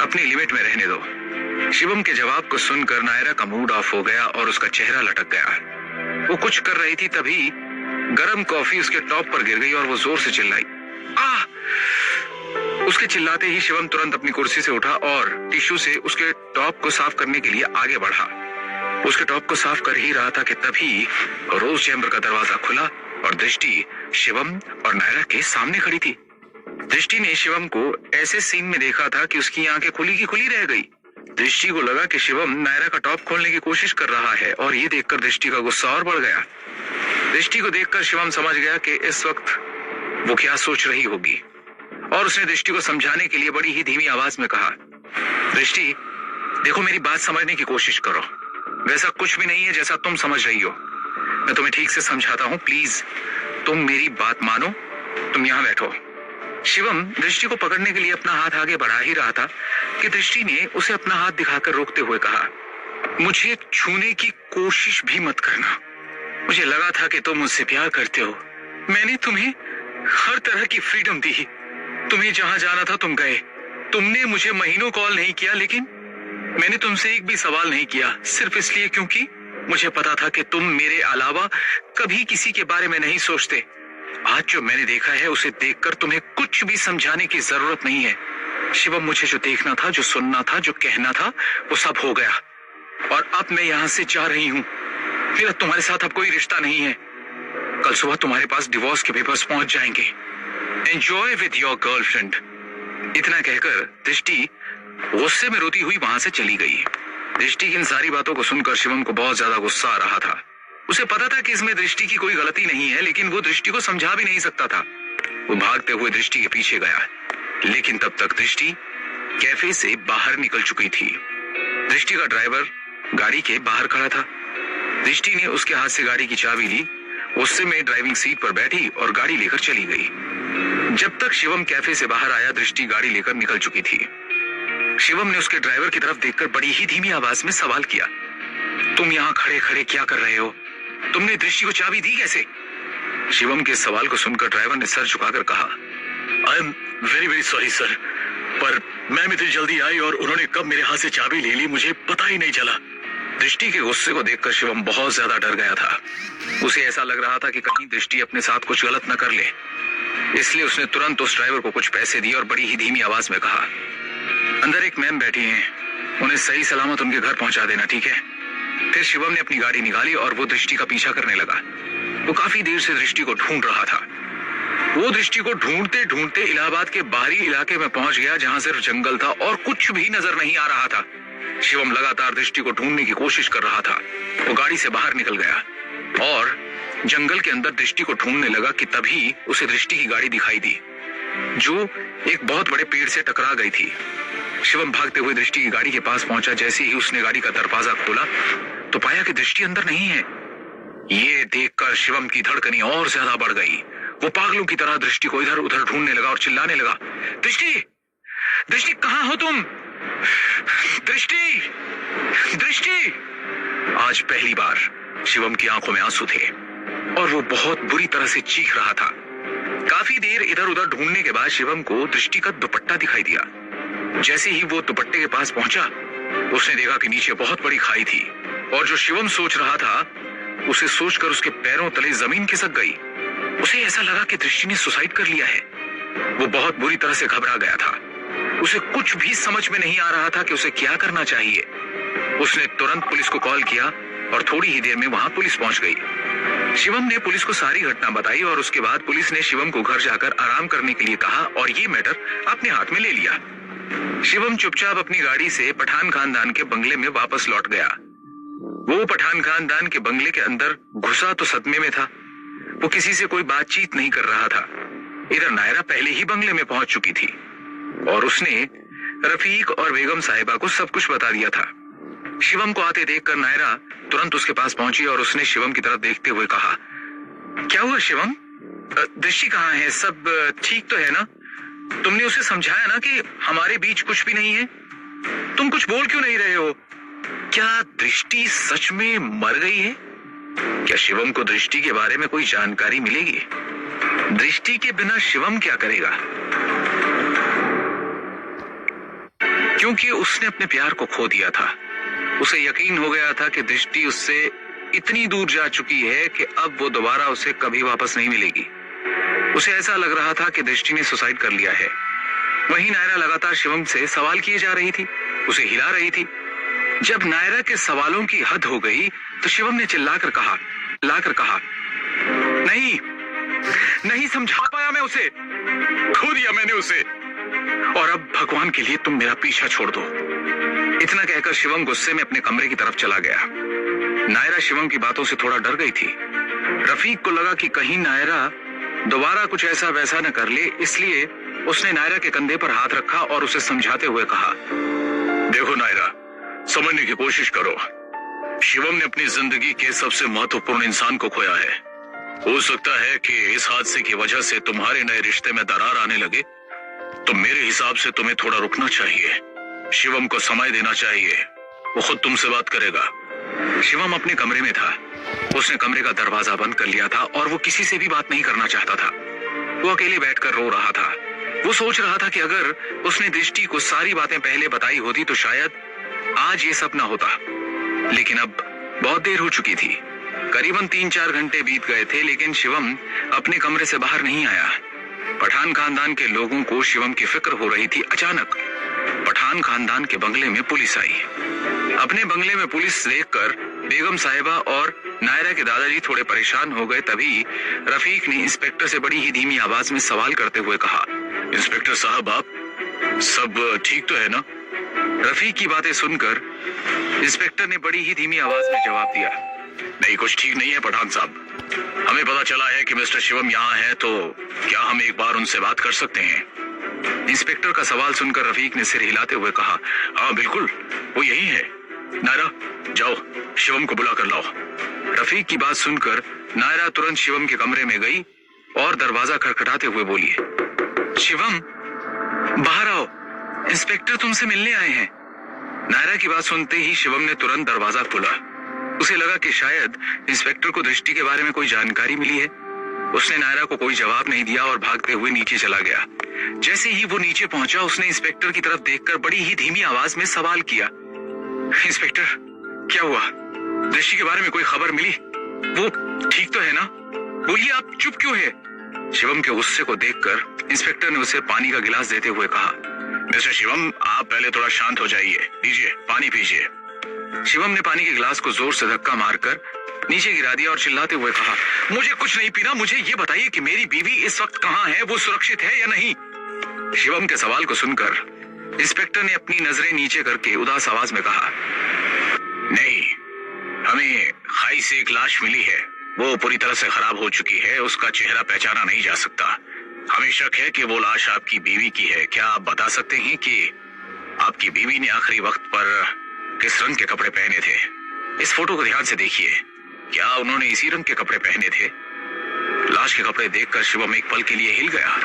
अपनी लिमिट में रहने दो। शिवम के जवाब को सुनकर नायरा का मूड ऑफ हो गया और उसका चेहरा लटक गया। वो कुछ कर रही थी तभी गरम कॉफी उसके टॉप पर गिर गई और वो जोर से चिल्लाई, आह! उसके चिल्लाते ही शिवम तुरंत अपनी कुर्सी से उठा और टिश्यू से उसके टॉप को साफ करने के लिए आगे बढ़ा। उसके टॉप को साफ कर ही रहा था कि तभी रोज चैम्बर का दरवाजा खुला और दृष्टि शिवम और नायरा के सामने खड़ी थी। दृष्टि ने शिवम को ऐसे सीन में देखा था कि उसकी आंखें खुली की खुली रह गई। दृष्टि को लगा कि शिवम नायरा का टॉप खोलने की कोशिश कर रहा है और ये देखकर दृष्टि का गुस्सा और बढ़ गया। दृष्टि को देखकर शिवम समझ गया कि इस वक्त वो क्या सोच रही होगी और उसने दृष्टि को समझाने के लिए बड़ी ही धीमी आवाज में कहा, दृष्टि, देखो, मेरी बात समझने की कोशिश करो। वैसा कुछ भी नहीं है जैसा तुम समझ रही हो। मैं तुम्हें ठीक से समझाता हूँ, प्लीज तुम मेरी बात मानो। तुम यहाँ बैठो। शिवम दृष्टि को पकड़ने के लिए अपना हाथ आगे बढ़ा ही रहा था कि दृष्टि ने उसे अपना हाथ दिखाकर रोकते हुए कहा, मुझे छूने की कोशिश भी मत करना। मुझे लगा था कि तुम मुझसे प्यार करते हो। मैंने तुम्हें हर तरह की फ्रीडम दी। तुम्हें जहां जाना था तुम गए। तुमने मुझे महीनों कॉल नहीं किया, लेकिन मैंने तुमसे एक भी सवाल नहीं किया, सिर्फ इसलिए क्योंकि मुझे पता था कि तुम मेरे अलावा कभी किसी के बारे में नहीं सोचते। आज जो मैंने देखा है उसे देखकर तुम्हें कुछ भी समझाने की जरूरत नहीं है। शिवम, मुझे जो देखना था, जो सुनना था, जो कहना था, वो सब हो गया और अब मैं यहाँ से जा रही हूँ। मेरा तुम्हारे साथ अब कोई रिश्ता नहीं है। कल सुबह तुम्हारे पास डिवोर्स के पेपर्स पहुंच जाएंगे। Enjoy with your girlfriend. इतना कहकर दृष्टि गुस्से में रोती हुई वहां से चली गई। दृष्टि की इन सारी बातों को सुनकर शिवम को बहुत ज्यादा गुस्सा आ रहा था। उसे पता था कि इसमें दृष्टि की कोई गलती नहीं है, लेकिन वो दृष्टि को समझा भी नहीं सकता था। वो भागते हुए दृष्टि के पीछे गया, लेकिन तब तक दृष्टि कैफे से बाहर निकल चुकी थी। दृष्टि का ड्राइवर गाड़ी के बाहर खड़ा था। दृष्टि ने उसके हाथ से गाड़ी की चाबी ली, उससे में ड्राइविंग सीट पर बैठी और गाड़ी लेकर चली गई। जब तक शिवम कैफे से बाहर आया, दृष्टि गाड़ी लेकर निकल चुकी थी। शिवम ने उसके ड्राइवर की तरफ देखकर बड़ी ही धीमी आवाज में सवाल किया, तुम यहाँ खड़े खड़े क्या कर रहे हो? तुमने दृष्टि को चाबी दी कैसे? शिवम के सवाल को सुनकर ड्राइवर ने सर झुकाकर कहा, I am very very sorry sir, पर मैम इतनी जल्दी आई और उन्होंने कब मेरे हाथ से चाबी ले ली मुझे पता ही नहीं चला। दृष्टि के गुस्से को देखकर शिवम बहुत ज्यादा डर गया था। उसे ऐसा लग रहा था कि कहीं दृष्टि अपने साथ कुछ गलत न कर ले, इसलिए उसने तुरंत उस ड्राइवर को कुछ पैसे दिए और बड़ी ही धीमी आवाज में कहा, अंदर एक मैम बैठी हैं, उन्हें सही सलामत उनके घर पहुंचा देना, ठीक है? फिर शिवम ने अपनी गाड़ी निकाली और वो दृष्टि का पीछा करने लगा। वो काफी देर से दृष्टि को ढूंढ रहा था। वो दृष्टि को ढूंढते ढूंढते इलाहाबाद के बाहरी इलाके में पहुंच गया, जहां सिर्फ जंगल था और कुछ भी नजर नहीं आ रहा था। शिवम लगातार दृष्टि को ढूंढने की कोशिश कर रहा था। वो गाड़ी से बाहर निकल गया और जंगल के अंदर दृष्टि को ढूंढने लगा कि तभी उसे दृष्टि की गाड़ी दिखाई दी, जो एक बहुत बड़े पेड़ से टकरा गई थी। शिवम भागते हुए दृष्टि की गाड़ी के पास पहुंचा। जैसे ही उसने गाड़ी का दरवाजा खोला तो पाया कि दृष्टि अंदर नहीं है। ये देखकर शिवम की धड़कनें और ज्यादा बढ़ गई। वो पागलों की तरह दृष्टि को इधर उधर ढूंढने लगा और चिल्लाने लगा, दृष्टि, दृष्टि कहां हो तुम? दृष्टि, दृष्टि। आज पहली बार शिवम की आंखों में आंसू थे और वो बहुत बुरी तरह से चीख रहा था। काफी देर इधर उधर ढूंढने के बाद शिवम को दृष्टि का दुपट्टा दिखाई दिया। जैसे ही वो दुपट्टे के पास पहुंचा, उसने देखा कि नीचे बहुत बड़ी खाई थी और जो शिवम सोच रहा था उसे सोचकर उसके पैरों तले जमीन खिसक गई। उसे ऐसा लगा कि दृष्टि ने सुसाइड कर लिया है। वो बहुत बुरी तरह से घबरा गया था। उसे कुछ भी समझ में नहीं आ रहा था कि उसे क्या करना चाहिए। उसने तुरंत पुलिस को कॉल किया और थोड़ी ही देर में वहां पुलिस पहुंच गई। शिवम ने पुलिस को सारी घटना बताई और उसके बाद पुलिस ने शिवम को घर जाकर आराम करने के लिए कहा और ये मैटर अपने हाथ में ले लिया। शिवम चुपचाप अपनी गाड़ी से पठान खानदान के बंगले में वापस लौट गया। वो पठान खानदान के बंगले के अंदर घुसा तो सदमे में था। वो किसी से कोई बातचीत नहीं कर रहा था। इधर नायरा पहले ही बंगले में पहुंच चुकी थी और उसने रफीक और बेगम साहिबा को सब कुछ बता दिया था। शिवम को आते देखकर नायरा तुरंत उसके पास पहुंची और उसने शिवम की तरफ देखते हुए कहा, क्या हुआ शिवम? दृष्टि कहाँ है? सब ठीक तो है ना? तुमने उसे समझाया ना कि हमारे बीच कुछ भी नहीं है? तुम कुछ बोल क्यों नहीं रहे हो? क्या दृष्टि सच में मर गई है? क्या शिवम को दृष्टि के बारे में कोई जानकारी मिलेगी? दृष्टि के बिना शिवम क्या करेगा? क्योंकि उसने अपने प्यार को खो दिया था। उसे यकीन हो गया था कि दृष्टि उससे इतनी दूर जा चुकी है कि अब वो दोबारा उसे कभी वापस नहीं मिलेगी। उसे ऐसा लग रहा था कि दृष्टि ने सुसाइड कर लिया है। वहीं नायरा लगातार शिवम से सवाल किए जा रही थी, उसे हिला रही थी। जब नायरा के सवालों की हद हो गई तो शिवम ने चिल्लाकर कहा, नहीं, नहीं समझा पाया मैं उसे, खो दिया मैंने उसे, और अब भगवान के लिए तुम मेरा पीछा छोड़ दो। इतना कहकर शिवम गुस्से में अपने कमरे की तरफ चला गया। नायरा शिवम की बातों से थोड़ा डर गई थी। रफीक को लगा कि कहीं नायरा दोबारा कुछ ऐसा वैसा न कर ले, इसलिए उसने नायरा के कंधे पर हाथ रखा और उसे समझाते हुए कहा, देखो नायरा, समझने की कोशिश करो। शिवम ने अपनी जिंदगी के सबसे महत्वपूर्ण इंसान को खोया है। हो सकता है कि इस हादसे की वजह से तुम्हारे नए रिश्ते में दरार आने लगे, तो मेरे हिसाब से तुम्हें थोड़ा रुकना चाहिए। शिवम को समय देना चाहिए, वो खुद तुमसे बात करेगा। शिवम अपने कमरे में था। उसने कमरे का दरवाजा बंद कर लिया था और वो किसी से भी बात नहीं करना चाहता था। वो अकेले बैठकर रो रहा था। वो सोच रहा था कि अगर उसने दृष्टि को सारी बातें पहले बताई होती तो शायद आज ये सब ना होता। लेकिन अब बहुत देर हो चुकी थी। करीबन 3-4 घंटे बीत गए थे, लेकिन शिवम अपने कमरे से बाहर नहीं आया। पठान खानदान के लोगों को शिवम की फिक्र हो रही थी। अचानक पठान खानदान के बंगले में पुलिस आई। अपने बंगले में पुलिस देखकर बेगम साहिबा और नायरा के दादाजी थोड़े परेशान हो गए। तभी रफीक ने इंस्पेक्टर से बड़ी ही धीमी आवाज में सवाल करते हुए कहा, इंस्पेक्टर साहब, आप सब ठीक तो है ना? रफीक की बातें सुनकर इंस्पेक्टर ने बड़ी ही धीमी आवाज में जवाब दिया, नहीं, कुछ ठीक नहीं है पठान साहब। हमें पता चला है कि मिस्टर शिवम यहाँ है, तो क्या हम एक बार उनसे बात कर सकते हैं? इंस्पेक्टर का सवाल सुनकर रफीक ने सिर हिलाते हुए कहा, हाँ बिल्कुल, वो यही है। नायरा, जाओ शिवम को बुला कर लाओ। रफीक की बात सुनकर नायरा तुरंत शिवम के कमरे में गई और दरवाजा खटखटाते हुए बोली, शिवम बाहर आओ, इंस्पेक्टर तुमसे मिलने आए हैं। नायरा की बात सुनते ही शिवम ने तुरंत दरवाजा खोला। उसे लगा कि शायद इंस्पेक्टर को दृष्टि के बारे में कोई जानकारी मिली है। उसने नायरा को कोई जवाब नहीं दिया और भागते हुए नीचे चला गया। जैसे ही वो नीचे पहुंचा, उसने इंस्पेक्टर की तरफ देखकर बड़ी ही धीमी आवाज में सवाल किया, इंस्पेक्टर, क्या हुआ? दृष्टि के बारे में कोई खबर मिली? वो ठीक तो है ना? बोलिए, आप चुप क्यों है? शिवम के गुस्से को देखकर इंस्पेक्टर ने उसे पानी का गिलास देते हुए कहा, मिस्टर शिवम, आप पहले थोड़ा शांत हो जाइए, लीजिए पानी पीजिए। शिवम ने पानी के गिलास को जोर से धक्का मारकर नीचे गिरा दिया और चिल्लाते हुए कहा, मुझे कुछ नहीं पीना, मुझे ये बताइए कि मेरी बीवी इस वक्त कहाँ है, वो सुरक्षित है या नहीं? शिवम के सवाल को सुनकर इंस्पेक्टर ने अपनी नजरें नीचे करके उदास आवाज में कहा, नहीं, हमें खाई से एक लाश मिली है, वो पूरी तरह से खराब हो चुकी है, उसका चेहरा पहचाना नहीं जा सकता। हमें शक है कि वो लाश आपकी बीवी की है। क्या आप बता सकते हैं कि आपकी बीवी ने आखिरी वक्त पर किस रंग के कपड़े पहने थे? इस फोटो को ध्यान से देखिए, क्या उन्होंने इसी रंग के कपड़े पहने थे? लाश के कपड़े देखकर शिवम एक पल के लिए हिल गया।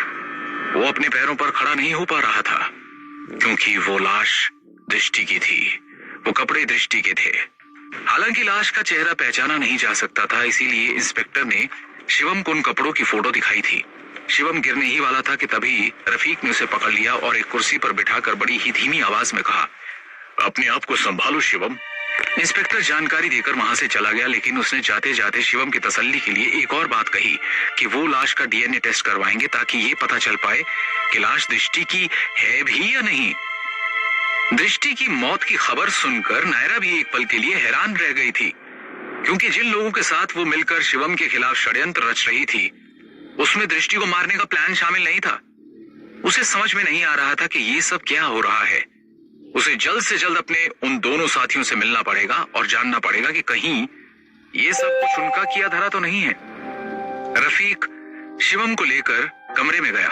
वो अपने पैरों पर खड़ा नहीं हो पा रहा था, क्योंकि वो लाश दृष्टि की थी, वो कपड़े दृष्टि के थे। हालांकि लाश का चेहरा पहचाना नहीं जा सकता था, इसीलिए इंस्पेक्टर ने शिवम को उन कपड़ों की फोटो दिखाई थी। शिवम गिरने ही वाला था कि तभी रफीक ने उसे पकड़ लिया और एक कुर्सी पर बिठाकर बड़ी ही धीमी आवाज में कहा, अपने आप को संभालो शिवम। इंस्पेक्टर जानकारी देकर वहां से चला गया, लेकिन उसने जाते जाते शिवम की तसल्ली के लिए एक और बात कही कि वो लाश का डीएनए टेस्ट करवाएंगे ताकि ये पता चल पाए कि लाश दृष्टि की है भी या नहीं। दृष्टि की मौत की खबर सुनकर नायरा भी एक पल के लिए हैरान रह गई थी, क्योंकि जिन लोगों के साथ वो मिलकर शिवम के खिलाफ षड्यंत्र रच रही थी, उसमें दृष्टि को मारने का प्लान शामिल नहीं था। उसे समझ में नहीं आ रहा था कि ये सब क्या हो रहा है। उसे जल्द से जल्द अपने उन दोनों साथियों से मिलना पड़ेगा और जानना पड़ेगा कि कहीं ये सब कुछ उनका किया धरा तो नहीं है। रफीक शिवम को लेकर कमरे में गया।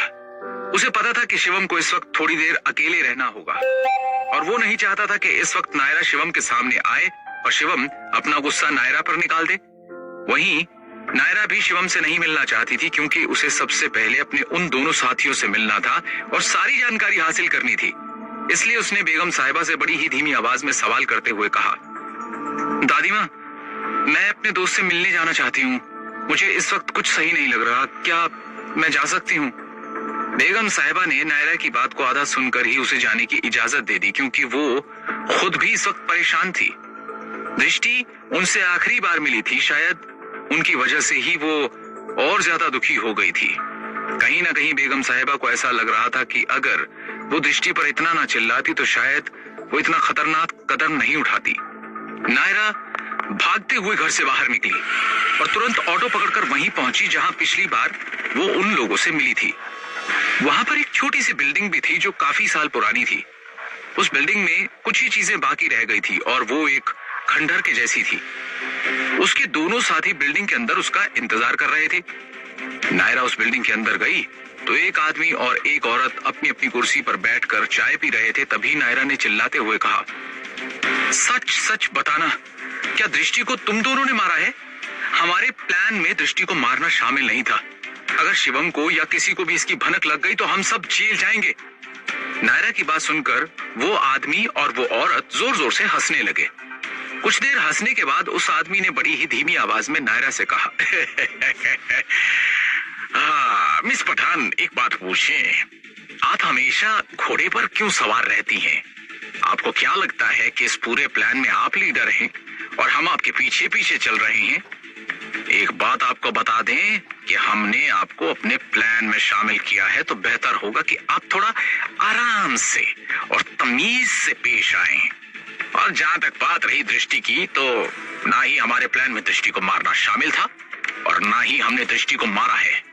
उसे पता था कि शिवम को इस वक्त थोड़ी देर अकेले रहना होगा और वो नहीं चाहता था कि इस वक्त नायरा शिवम के सामने आए और शिवम अपना गुस्सा नायरा पर निकाल दे। वहीं नायरा भी शिवम से नहीं मिलना चाहती थी, क्योंकि उसे सबसे पहले अपने उन दोनों साथियों से मिलना था और सारी जानकारी हासिल करनी थी। इसलिए उसने बेगम साहिबा से बड़ी ही धीमी आवाज में सवाल करते हुए कहा, दादी माँ, मैं अपने दोस्त से मिलने जाना चाहती हूँ, मुझे इस वक्त कुछ सही नहीं लग रहा, क्या मैं जा सकती हूँ? बेगम साहिबा ने नायरा की बात को आधा सुनकर ही उसे जाने की इजाजत दे दी, क्योंकि वो खुद भी इस वक्त परेशान थी। दृष्टि उनसे आखिरी बार मिली थी, शायद उनकी वजह से ही वो और ज्यादा दुखी हो गई थी। कहीं ना कहीं बेगम साहिबा को ऐसा लग रहा था कि अगर वो दृष्टि पर इतना ना चिल्लाती तो शायद वो इतना खतरनाक कदम नहीं उठाती। नायरा भागते हुए घर से बाहर निकली और तुरंत ऑटो पकड़कर वहीं पहुंची जहां पिछली बार वो उन लोगों से मिली थी। वहां पर एक छोटी सी बिल्डिंग भी थी जो काफी साल पुरानी थी। उस बिल्डिंग में कुछ ही चीजें बाकी रह गई थी और वो एक खंडहर के जैसी थी। उसके दोनों साथी बिल्डिंग के अंदर उसका इंतजार कर रहे थे। नायरा उस बिल्डिंग के अंदर गई तो एक आदमी और एक औरत अपनी अपनी कुर्सी पर बैठकर चाय पी रहे थे। तभी नायरा ने चिल्लाते हुए कहा, सच सच बताना, क्या दृष्टि को तुम दोनों ने मारा है? हमारे प्लान में दृष्टि को मारना शामिल नहीं था। अगर शिवम को या किसी को भी इसकी भनक लग गई तो हम सब जेल जाएंगे। नायरा की बात सुनकर वो आदमी और वो औरत जोर जोर से हंसने लगे। कुछ देर हंसने के बाद उस आदमी ने बड़ी ही धीमी आवाज में नायरा से कहा, मिस पठान, एक बात पूछें, आप हमेशा घोड़े पर क्यों सवार रहती हैं? आपको क्या लगता है कि इस पूरे प्लान में आप लीडर हैं और हम आपके पीछे पीछे चल रहे हैं? एक बात आपको बता दें कि हमने आपको अपने प्लान में शामिल किया है, तो बेहतर होगा कि आप थोड़ा आराम से और तमीज से पेश आएं। और जहां तक बात रही दृष्टि की, तो ना ही हमारे प्लान में दृष्टि को मारना शामिल था और ना ही हमने दृष्टि को मारा है।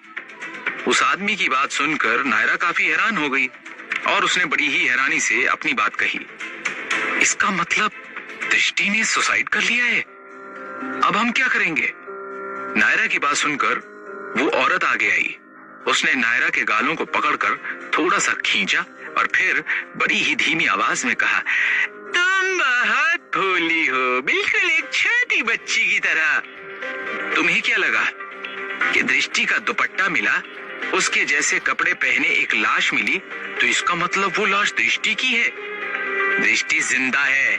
उस आदमी की बात सुनकर नायरा काफी हैरान हो गई और उसने बड़ी ही हैरानी से अपनी बात कही, इसका मतलब दृष्टि ने सुसाइड कर लिया है, अब हम क्या करेंगे? नायरा की बात सुनकर वो औरत आगे आई। उसने नायरा के गालों को पकड़कर थोड़ा सा खींचा और फिर बड़ी ही धीमी आवाज में कहा, तुम बहुत भोली हो, बिल्कुल एक छोटी बच्ची की तरह। तुम्हें क्या लगा कि दृष्टि का दुपट्टा मिला, उसके जैसे कपड़े पहने एक लाश मिली, तो इसका मतलब वो लाश दृष्टि की है? दृष्टि जिंदा है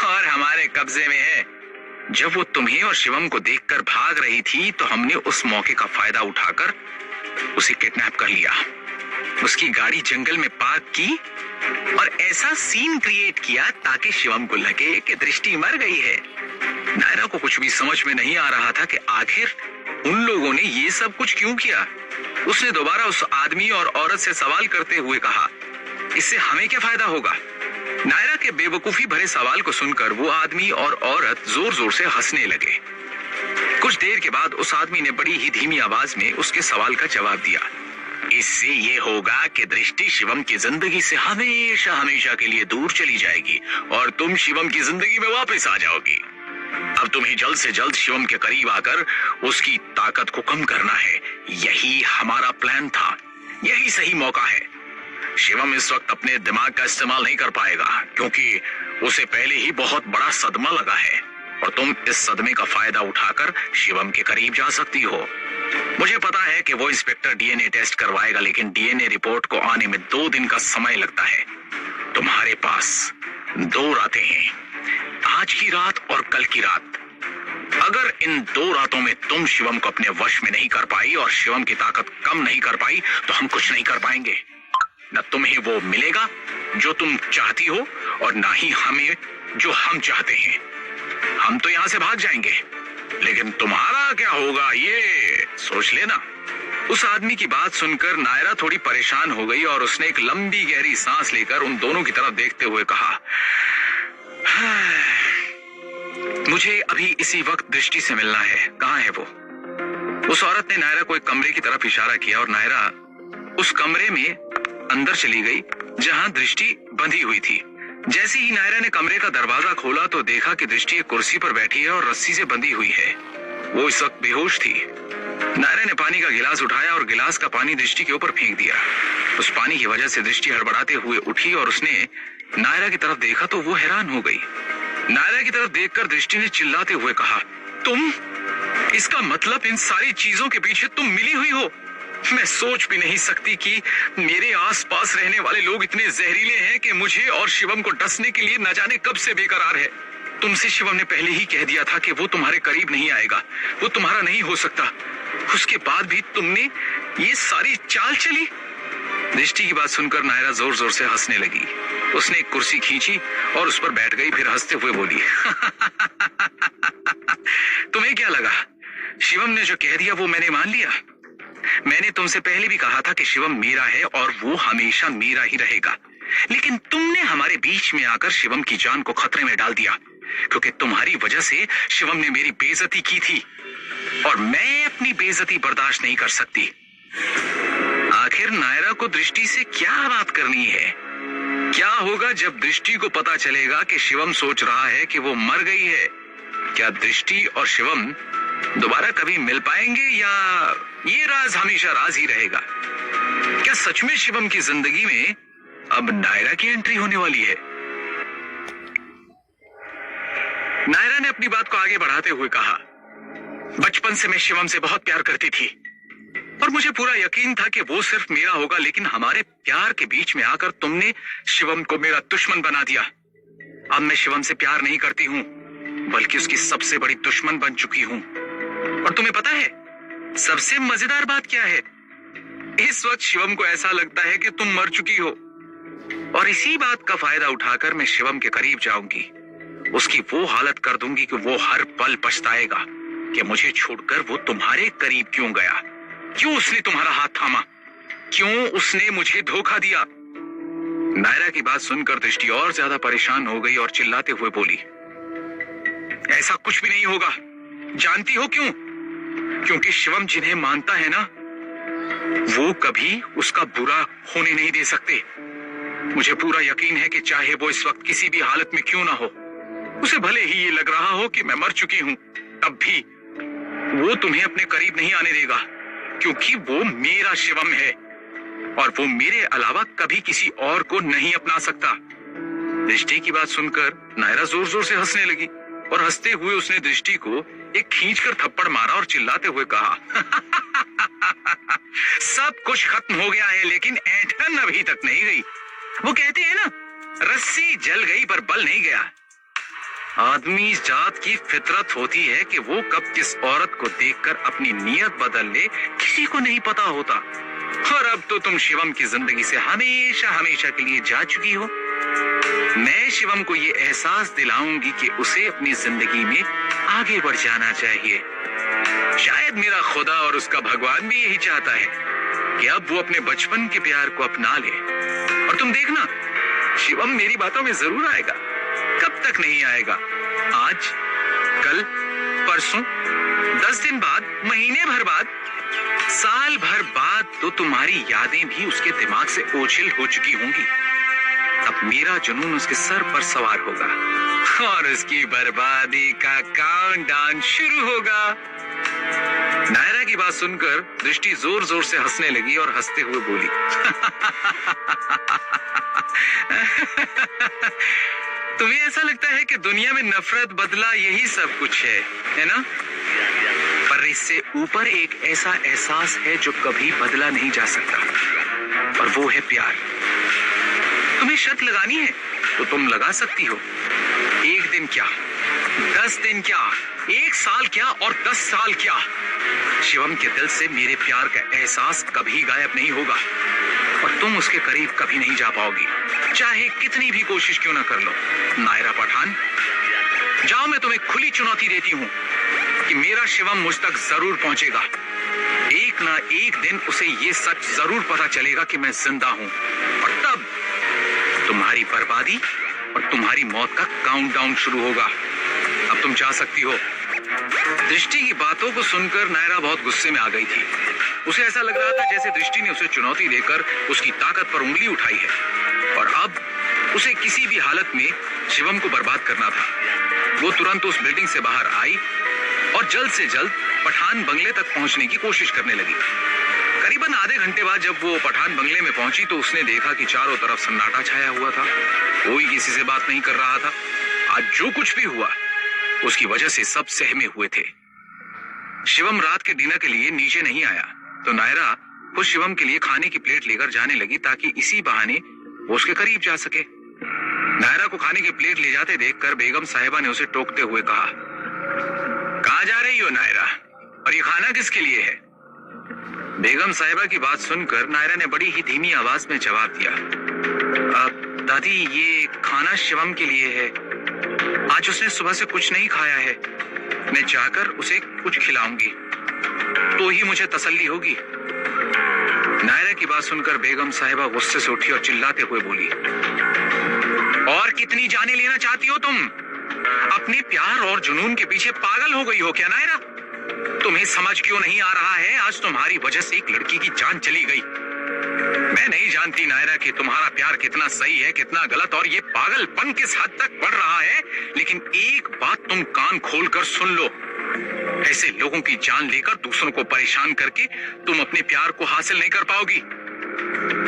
और हमारे कब्जे में है। जब वो तुम्हें और शिवम को देखकर भाग रही थी तो हमने उस मौके का फायदा उठाकर उसे किडनैप कर लिया, उसकी गाड़ी जंगल में पार्क की और ऐसा सीन क्रिएट किया ताकि शिवम को लगे कि दृष्टि मर गई है। नायरा को कुछ भी समझ में नहीं आ रहा था कि आखिर उन लोगों ने ये सब कुछ क्यों किया। उसने दोबारा उस आदमी और औरत से सवाल करते हुए कहा, इससे हमें क्या फायदा होगा? नायरा के बेवकूफी भरे सवाल को सुनकर वो आदमी और औरत जोर जोर से हंसने लगे। कुछ देर के बाद उस आदमी ने बड़ी ही धीमी आवाज में उसके सवाल का जवाब दिया, इससे ये होगा कि दृष्टि शिवम की जिंदगी से हमेशा हमेशा के लिए दूर चली जाएगी और तुम शिवम की जिंदगी में वापस आ जाओगी। अब तुम्हें जल्द से जल्द शिवम के करीब आकर उसकी ताकत को कम करना है। यही हमारा प्लान था, यही सही मौका है। शिवम इस वक्त अपने दिमाग का इस्तेमाल नहीं कर पाएगा क्योंकि उसे पहले ही बहुत बड़ा सदमा लगा है और तुम इस सदमे का फायदा उठाकर शिवम के करीब जा सकती हो। मुझे पता है कि वो इंस्पेक्टर डीएनए टेस्ट करवाएगा, लेकिन डीएनए रिपोर्ट को आने में 2 दिन का समय लगता है। तुम्हारे पास 2 रातें हैं, आज की रात और कल की रात। अगर इन 2 रातों में तुम शिवम को अपने वश में नहीं कर पाई और शिवम की ताकत कम नहीं कर पाई तो हम कुछ नहीं कर पाएंगे। न तुम्हें वो मिलेगा जो तुम चाहती हो और ना ही हमें जो हम चाहते हैं। हम तो यहां से भाग जाएंगे, लेकिन तुम्हारा क्या होगा ये सोच लेना। उस आदमी की बात सुनकर नायरा थोड़ी परेशान हो गई और उसने एक लंबी गहरी सांस लेकर उन दोनों की तरफ देखते हुए कहा, मुझे अभी इसी वक्त दृष्टि से मिलना है, कहाँ है वो? उस औरत ने नायरा को एक कमरे की तरफ इशारा किया और नायरा उस कमरे में अंदर चली गई जहां दृष्टि बंधी हुई थी। जैसे ही नायरा ने कमरे का दरवाजा खोला तो देखा कि दृष्टि एक कुर्सी पर बैठी है और रस्सी से बंधी हुई है। वो इस वक्त बेहोश थी। नायरा ने पानी का गिलास उठाया और गिलास का पानी दृष्टि के ऊपर फेंक दिया। उस पानी की वजह से दृष्टि हड़बड़ाते हुए उठी और उसने नायरा की तरफ देखा तो वो हैरान हो गई। नायरा की तरफ देखकर दृष्टि ने चिल्लाते हुए कहा, तुम? इसका मतलब इन सारी चीजों के पीछे तुम मिली हुई हो? मैं सोच भी नहीं सकती कि मेरे आसपास रहने वाले लोग इतने जहरीले हैं कि मुझे और शिवम को डसने के लिए न जाने कब से बेकरार है। तुमसे शिवम ने पहले ही कह दिया था कि वो तुम्हारे करीब नहीं आएगा, वो तुम्हारा नहीं हो सकता। उसके बाद भी तुमने ये सारी चाल चली। दृष्टि की बात सुनकर नायरा जोर जोर से हंसने लगी। उसने एक कुर्सी खींची और उस पर बैठ गई, फिर हंसते हुए बोली, तुम्हें क्या लगा? शिवम ने जो कह दिया वो मैंने मान लिया। मैंने तुमसे पहले भी कहा था कि शिवम मेरा है और वो हमेशा मेरा ही रहेगा, लेकिन तुमने हमारे बीच में आकर शिवम की जान को खतरे में डाल दिया क्योंकि तुम्हारी वजह से शिवम ने मेरी बेइज्जती की थी और मैं अपनी बेइज्जती बर्दाश्त नहीं कर सकती। आखिर नायरा को दृष्टि से क्या बात करनी है? क्या होगा जब दृष्टि को पता चलेगा कि शिवम सोच रहा है कि वो मर गई है? क्या दृष्टि और शिवम दोबारा कभी मिल पाएंगे या ये राज हमेशा राज ही रहेगा? क्या सच में शिवम की जिंदगी में अब नायरा की एंट्री होने वाली है? नायरा ने अपनी बात को आगे बढ़ाते हुए कहा, बचपन से मैं शिवम से बहुत प्यार करती थी और मुझे पूरा यकीन था कि वो सिर्फ मेरा होगा, लेकिन हमारे प्यार के बीच में आकर तुमने शिवम को मेरा दुश्मन बना दिया। अब मैं शिवम से प्यार नहीं करती हूँ बल्कि उसकी सबसे बड़ी दुश्मन बन चुकी हूँ। और तुम्हें पता है सबसे मजेदार बात क्या है? इस वक्त शिवम को ऐसा लगता है कि तुम मर चुकी हो और इसी बात का फायदा उठाकर मैं शिवम के करीब जाऊंगी। उसकी वो हालत कर दूंगी कि वो हर पल पछताएगा कि मुझे छोड़कर वो तुम्हारे करीब क्यों गया, क्यों उसने तुम्हारा हाथ थामा, क्यों उसने मुझे धोखा दिया। नायरा की बात सुनकर दृष्टि और ज्यादा परेशान हो गई और चिल्लाते हुए बोली, ऐसा कुछ भी नहीं होगा। जानती हो क्यों? क्योंकि शिवम जिन्हें मानता है ना, वो कभी उसका बुरा होने नहीं दे सकते। मुझे पूरा यकीन है कि चाहे वो इस वक्त किसी भी हालत में क्यों ना हो, उसे भले ही ये लग रहा हो कि मैं मर चुकी हूं, तब भी वो तुम्हें अपने करीब नहीं आने देगा क्योंकि वो मेरा शिवम है और वो मेरे अलावा कभी किसी और को नहीं अपना सकता। दृष्टि की बात सुनकर नायरा जोर जोर से हंसने लगी और हंसते हुए उसने दृष्टि को एक खींचकर थप्पड़ मारा और चिल्लाते हुए कहा, सब कुछ खत्म हो गया है लेकिन ऐंठन अभी तक नहीं गई। वो कहते हैं ना, रस्सी जल गई पर बल नहीं गया। आदमी जात की फितरत होती है कि वो कब किस औरत को देखकर अपनी नीयत बदल ले, किसी को नहीं पता होता। और अब तो तुम शिवम की जिंदगी से हमेशा हमेशा के लिए जा चुकी हो। मैं शिवम को ये एहसास दिलाऊंगी कि उसे अपनी जिंदगी में आगे बढ़ जाना चाहिए। शायद मेरा खुदा और उसका भगवान भी यही चाहता है कि अब वो अपने बचपन के प्यार को अपना ले। और तुम देखना, शिवम मेरी बातों में जरूर आएगा। कब तक नहीं आएगा? आज, कल, परसों, 10 दिन बाद, महीने भर बाद, साल भर बाद तो तुम्हारी यादें भी उसके दिमाग से ओझल हो चुकी होंगी। अब मेरा जुनून उसके सर पर सवार होगा और उसकी बर्बादी का काउंटडाउन शुरू होगा। नायरा की बात सुनकर दृष्टि जोर जोर से हंसने लगी और हंसते हुए बोली, तुम्हें ऐसा लगता है कि दुनिया में नफरत, बदला, यही सब कुछ है ना? पर इससे ऊपर एक ऐसा एहसास है जो कभी बदला नहीं जा सकता, और वो है प्यार। तुम्हें शर्त लगानी है तो तुम लगा सकती हो। 1 दिन क्या, 10 दिन क्या, 1 साल क्या और 10 साल क्या, शिवम के दिल से मेरे प्यार का एहसास कभी गायब नहीं होगा और तुम उसके करीब कभी नहीं जा पाओगी, चाहे कितनी भी कोशिश क्यों ना कर लो। नायरा पठान, जाओ, मैं तुम्हें खुली चुनौती देती हूँ कि मेरा शिवम मुझ तक जरूर पहुंचेगा। एक ना एक दिन उसे ये सच जरूर पता चलेगा कि मैं जिंदा हूँ, और तब तुम्हारी बर्बादी और तुम्हारी मौत का काउंटडाउन शुरू होगा। अब तुम जा सकती हो। दृष्टि की बातों को सुनकर नायरा बहुत गुस्से में आ गई थी। उसे ऐसा लग रहा था जैसे दृष्टि ने उसे चुनौती देकर उसकी ताकत पर उंगली उठाई है और अब उसे किसी भी हालत में शिवम को बर्बाद करना था। वो तुरंत उस बिल्डिंग से बाहर आई और जल्द से जल्द पठान बंगले तक पहुंचने की कोशिश करने लगी। करीबन आधे घंटे बाद जब वो पठान बंगले में पहुंची तो उसने देखा कि चारों तरफ सन्नाटा छाया हुआ था। कोई किसी से बात नहीं कर रहा था। आज जो कुछ भी हुआ उसकी वजह से सब सहमे हुए थे। शिवम रात के डिनर के लिए नीचे नहीं आया तो नायरा खुद शिवम के लिए खाने की प्लेट लेकर जाने लगी ताकि इसी बहाने वो उसके करीब जा सके। नायरा को खाने की प्लेट ले जाते देखकर बेगम साहिबा ने उसे टोकते हुए कहा, कहाँ जा रही हो नायरा, और ये खाना किसके लिए है? बेगम साहिबा की बात सुनकर नायरा ने बड़ी ही धीमी आवाज में जवाब दिया, दादी, ये खाना शिवम के लिए है। आज उसने सुबह से कुछ नहीं खाया है। मैं जाकर उसे कुछ खिलाऊंगी तो ही मुझे तसल्ली होगी। नायरा की बात सुनकर बेगम साहिबा गुस्से से उठी और चिल्लाते हुए बोली, और कितनी जाने लेना चाहती हो तुम? अपने प्यार और जुनून के पीछे पागल हो गई हो क्या नायरा? तुम्हें समझ क्यों नहीं आ रहा है? आज तुम्हारी वजह से एक लड़की की जान चली गई। मैं नहीं जानती नायरा कि तुम्हारा प्यार कितना सही है, कितना गलत, और ये पागलपन किस हद तक बढ़ रहा है, लेकिन एक बात तुम कान खोलकर सुन लो। ऐसे लोगों की जान लेकर दूसरों को परेशान करके तुम अपने प्यार को हासिल नहीं कर पाओगी।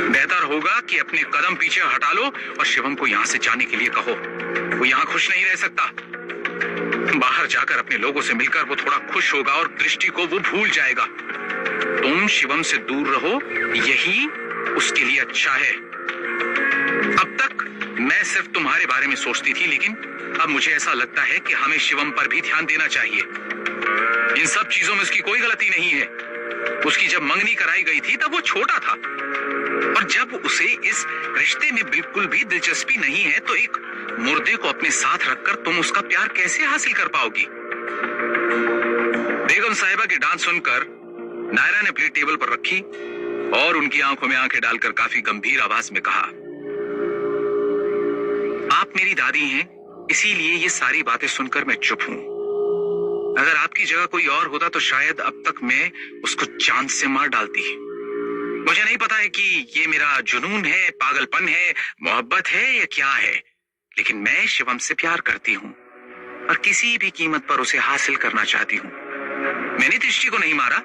बेहतर होगा कि अपने कदम पीछे हटा लो और शिवम को यहाँ से जाने के लिए कहो। वो यहाँ खुश नहीं रह सकता। बाहर जाकर अपने लोगों से मिलकर वो थोड़ा खुश होगा और दृष्टि को वो भूल जाएगा। तुम शिवम से दूर रहो, यही उसके लिए अच्छा है। अब तक मैं सिर्फ तुम्हारे बारे में सोचती थी, लेकिन अब मुझे ऐसा लगता है कि हमें शिवम पर भी ध्यान देना चाहिए। इन सब चीजों में उसकी कोई गलती नहीं है। उसकी जब मंगनी कराई गई थी तब वो छोटा था, और जब उसे इस रिश्ते में बिल्कुल भी दिलचस्पी नहीं है तो एक मुर्दे को अपने साथ रखकर तुम उसका प्यार कैसे हासिल कर पाओगी? बेगम साहिबा की डांट सुनकर नायरा ने प्लेट टेबल पर रखी और उनकी आंखों में आंखें डालकर काफी गंभीर आवाज में कहा, आप मेरी दादी हैं, इसीलिए ये सारी बातें सुनकर मैं चुप हूं। अगर आपकी जगह कोई और होता तो शायद अब तक मैं उसको जान से मार डालती। मुझे नहीं पता है कि ये मेरा जुनून है, पागलपन है, मोहब्बत है या क्या है, लेकिन मैं शिवम से प्यार करती हूँ और किसी भी कीमत पर उसे हासिल करना चाहती हूँ। मैंने दृष्टि को नहीं मारा।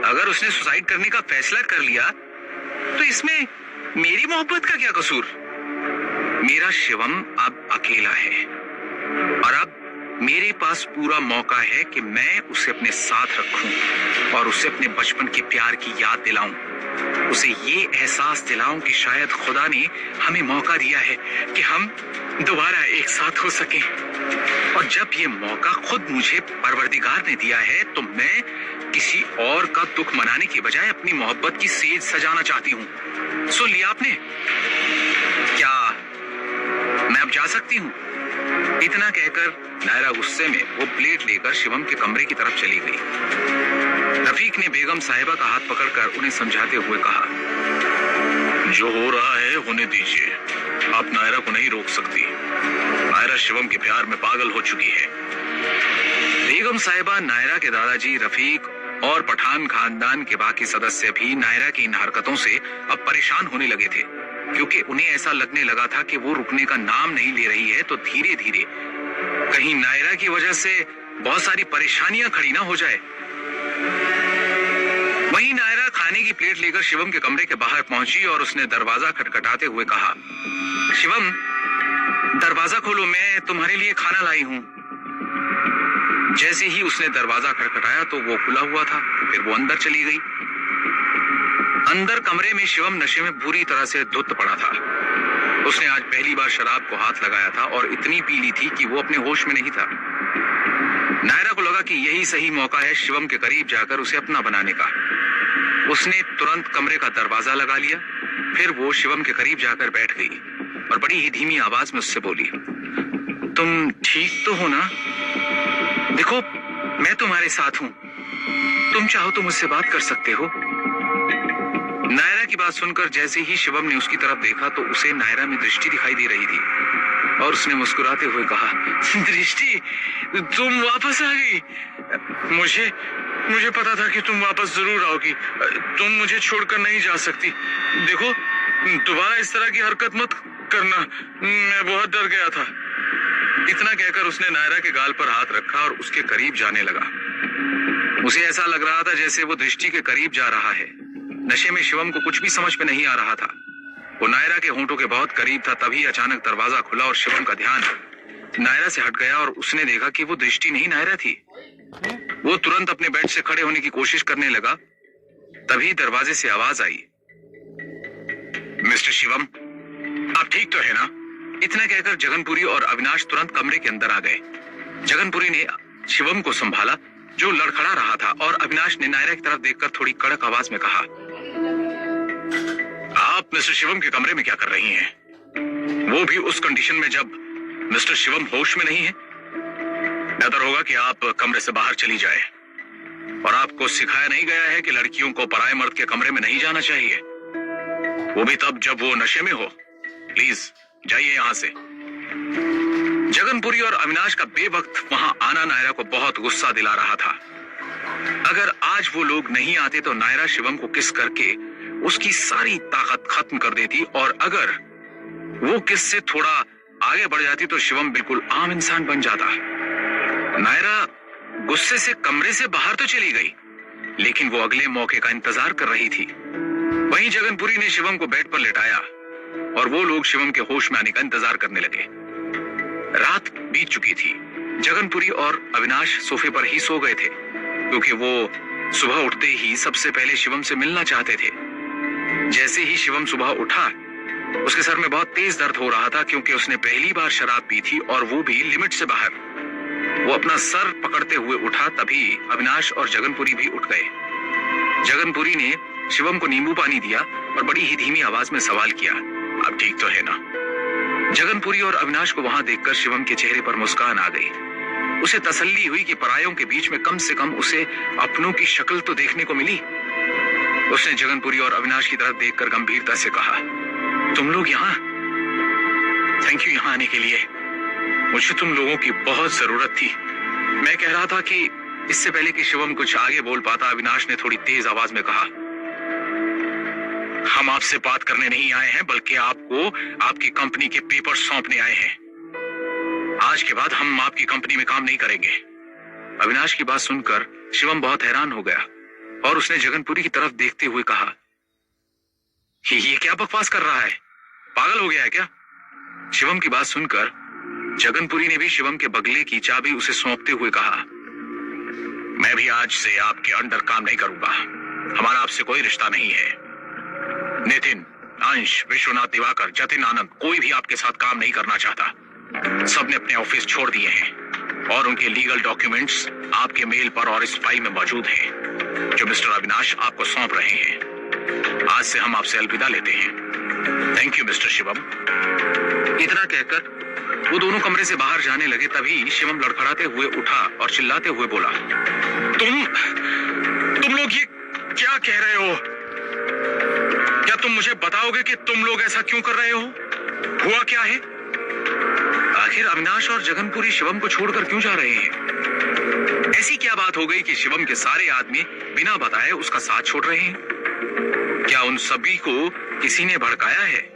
अगर उसने सुसाइड करने का फैसला कर लिया तो इसमें मेरी मोहब्बत का क्या कसूर? मेरा शिवम अब अकेला है और अब मेरे पास पूरा मौका है कि मैं उसे अपने साथ रखूं और उसे अपने बचपन के प्यार की याद दिलाऊं। उसे ये एहसास दिलाऊं कि शायद खुदा ने हमें मौका दिया है कि हम दोबारा एक साथ हो सकें। और जब ये मौका खुद मुझे परवरदिगार ने दिया है तो मैं किसी और का दुख मनाने की बजाय अपनी मोहब्बत की सेज सजाना चाहती हूँ। सुन लिया आपने? क्या मैं अब जा सकती हूँ? इतना कहकर नायरा गुस्से में वो प्लेट लेकर शिवम के कमरे की तरफ चली गई। रफीक ने बेगम साहिबा का हाथ पकड़कर उन्हें समझाते हुए कहा, जो हो रहा है होने दीजिए, आप नायरा को नहीं रोक सकती। नायरा शिवम के प्यार में पागल हो चुकी है। बेगम साहिबा, नायरा के दादाजी, रफीक और पठान खानदान के बाकी सदस्य भी नायरा की इन हरकतों से अब परेशान होने लगे थे, क्योंकि उन्हें ऐसा लगने लगा था कि वो रुकने का नाम नहीं ले रही है तो धीरे धीरे कहीं नायरा की वजह से बहुत सारी परेशानियां खड़ी ना हो जाए। वहीं नायरा खाने की प्लेट लेकर शिवम के कमरे के बाहर पहुंची और उसने दरवाजा खटखटाते हुए कहा, शिवम, दरवाजा खोलो, मैं तुम्हारे लिए खाना लाई हूं। जैसे ही उसने दरवाजा खटखटाया तो वो खुला हुआ था। फिर वो अंदर चली गई। अंदर कमरे में शिवम नशे में बुरी तरह से धुत पड़ा था। उसने आज पहली बार शराब को हाथ लगाया था और इतनी पी ली थी कि वो अपने होश में नहीं था। नायरा को लगा कि यही सही मौका है शिवम के करीब जाकर उसे अपना बनाने का। उसने तुरंत कमरे का दरवाजा लगा लिया। फिर वो शिवम के करीब जाकर बैठ गई और बड़ी ही धीमी आवाज में उससे बोली, तुम ठीक तो हो ना? देखो, मैं तुम्हारे साथ हूं। तुम चाहो तो मुझसे बात कर सकते हो। नायरा की बात सुनकर जैसे ही शिवम ने उसकी तरफ देखा तो उसे नायरा में दृष्टि दिखाई दे रही थी और उसने मुस्कुराते हुए कहा, दृष्टि, तुम वापस आ गई। मुझे पता था कि तुम वापस जरूर आओगी। तुम मुझे छोड़कर नहीं जा सकती। देखो, दोबारा इस तरह की हरकत मत करना, मैं बहुत डर गया था। इतना कहकर उसने नायरा के गाल पर हाथ रखा और उसके करीब जाने लगा। उसे ऐसा लग रहा था जैसे वो दृष्टि के करीब जा रहा है। नशे में शिवम को कुछ भी समझ में नहीं आ रहा था। वो नायरा के होंठों के बहुत करीब था। तभी अचानक दरवाजा खुला और शिवम का ध्यान नायरा से हट गया और उसने देखा कि वो दृष्टि नहीं नायरा थी। वो तुरंत अपने बेड से खड़े होने की कोशिश करने लगा। तभी दरवाजे से आवाज आई, मिस्टर शिवम, आप ठीक तो है ना? इतना कहकर जगनपुरी और अविनाश तुरंत कमरे के अंदर आ गए। जगनपुरी ने शिवम को संभाला जो लड़खड़ा रहा था और अविनाश ने नायरा की तरफ देखकर थोड़ी कड़क आवाज में कहा, आप मिस्टर शिवम के कमरे में क्या कर रही हैं? वो भी उस कंडीशन में जब मिस्टर शिवम होश में नहीं है। बेहतर होगा कि आप कमरे से बाहर चली जाए। और आपको सिखाया नहीं गया है कि लड़कियों को पराये मर्द के कमरे में नहीं जाना चाहिए, वो भी तब जब वो नशे में हो। प्लीज जाइए यहां से। जगनपुरी और अविनाश का बेवक्त वहां आना नायरा को बहुत गुस्सा दिला रहा था। अगर आज वो लोग नहीं आते तो नायरा शिवम को किस करके उसकी सारी ताकत खत्म कर देती और अगर वो किस से थोड़ा आगे बढ़ जाती तो शिवम बिल्कुल आम इंसान बन जाता। नायरा गुस्से से कमरे से बाहर तो चली गई, लेकिन वो अगले मौके का इंतजार कर रही थी। वहीं जगनपुरी ने शिवम को बेड पर लेटाया और वो लोग शिवम के होश में आने का इंतजार करने लगे। रात बीत चुकी थी। जगनपुरी और अविनाश सोफे पर ही सो गए थे, क्योंकि वो सुबह उठते ही सबसे पहले शिवम से मिलना चाहते थे। जैसे ही शिवम सुबह उठा, उसके सर में बहुत तेज दर्द हो रहा था, क्योंकि उसने पहली बार शराब पी थी और वो भी लिमिट से बाहर। वो अपना सर पकड़ते हुए उठा। तभी अविनाश और जगनपुरी भी उठ गए। जगनपुरी ने शिवम को नींबू पानी दिया और बड़ी ही धीमी आवाज में सवाल किया, अब ठीक तो है ना? जगनपुरी और अविनाश को वहां देखकर शिवम के चेहरे पर मुस्कान आ गई। उसे तसल्ली हुई कि परायों के बीच में कम से कम उसे अपनों की शक्ल तो देखने को मिली। उसने जगनपुरी और अविनाश की तरफ देखकर गंभीरता से कहा, तुम लोग यहाँ? थैंक यू यहाँ आने के लिए। मुझे तुम लोगों की बहुत जरूरत थी। मैं कह रहा था कि इससे पहले कि शिवम कुछ आगे बोल पाता, अविनाश ने थोड़ी तेज आवाज में कहा, हम आपसे बात करने नहीं आए हैं, बल्कि आपको आपकी कंपनी के पेपर सौंपने आए हैं। आज के बाद हम आपकी कंपनी में काम नहीं करेंगे। अविनाश की बात सुनकर शिवम बहुत हैरान हो गया और उसने जगनपुरी की तरफ देखते हुए कहा, ये क्या बकवास कर रहा है? पागल हो गया है क्या? शिवम की बात सुनकर जगनपुरी ने भी शिवम के बगले की चाबी उसे सौंपते हुए कहा, मैं भी आज से आपके अंडर काम नहीं करूंगा। हमारा आपसे कोई रिश्ता नहीं है। नितिन, अंश, विश्वनाथ, दिवाकर, जतिन, आनंद, कोई भी आपके साथ काम नहीं करना चाहता। सबने अपने ऑफिस छोड़ दिए हैं। और उनके लीगल डॉक्यूमेंट्स आपके मेल पर और इस फाइल में मौजूद हैं, जो मिस्टर अविनाश आपको सौंप रहे हैं। आज से हम आपसे अलविदा लेते हैं। Thank you mister Shivam. इतना कहकर वो दोनों कमरे से बाहर जाने लगे, तभी शिवम लड़खड़ाते हुए उठा और चिल्लाते हुए बोला, तुम लोग ये क्या कह रहे हो? क्या तुम मुझे बताओगे कि तुम लोग ऐसा क्यों कर रहे हो? हुआ क्या है? आखिर अविनाश और जगनपुरी शिवम को छोड़कर क्यों जा रहे हैं? ऐसी क्या बात हो गई कि शिवम के सारे आदमी बिना बताए उसका साथ छोड़ रहे हैं? क्या उन सभी को किसी ने भड़काया है?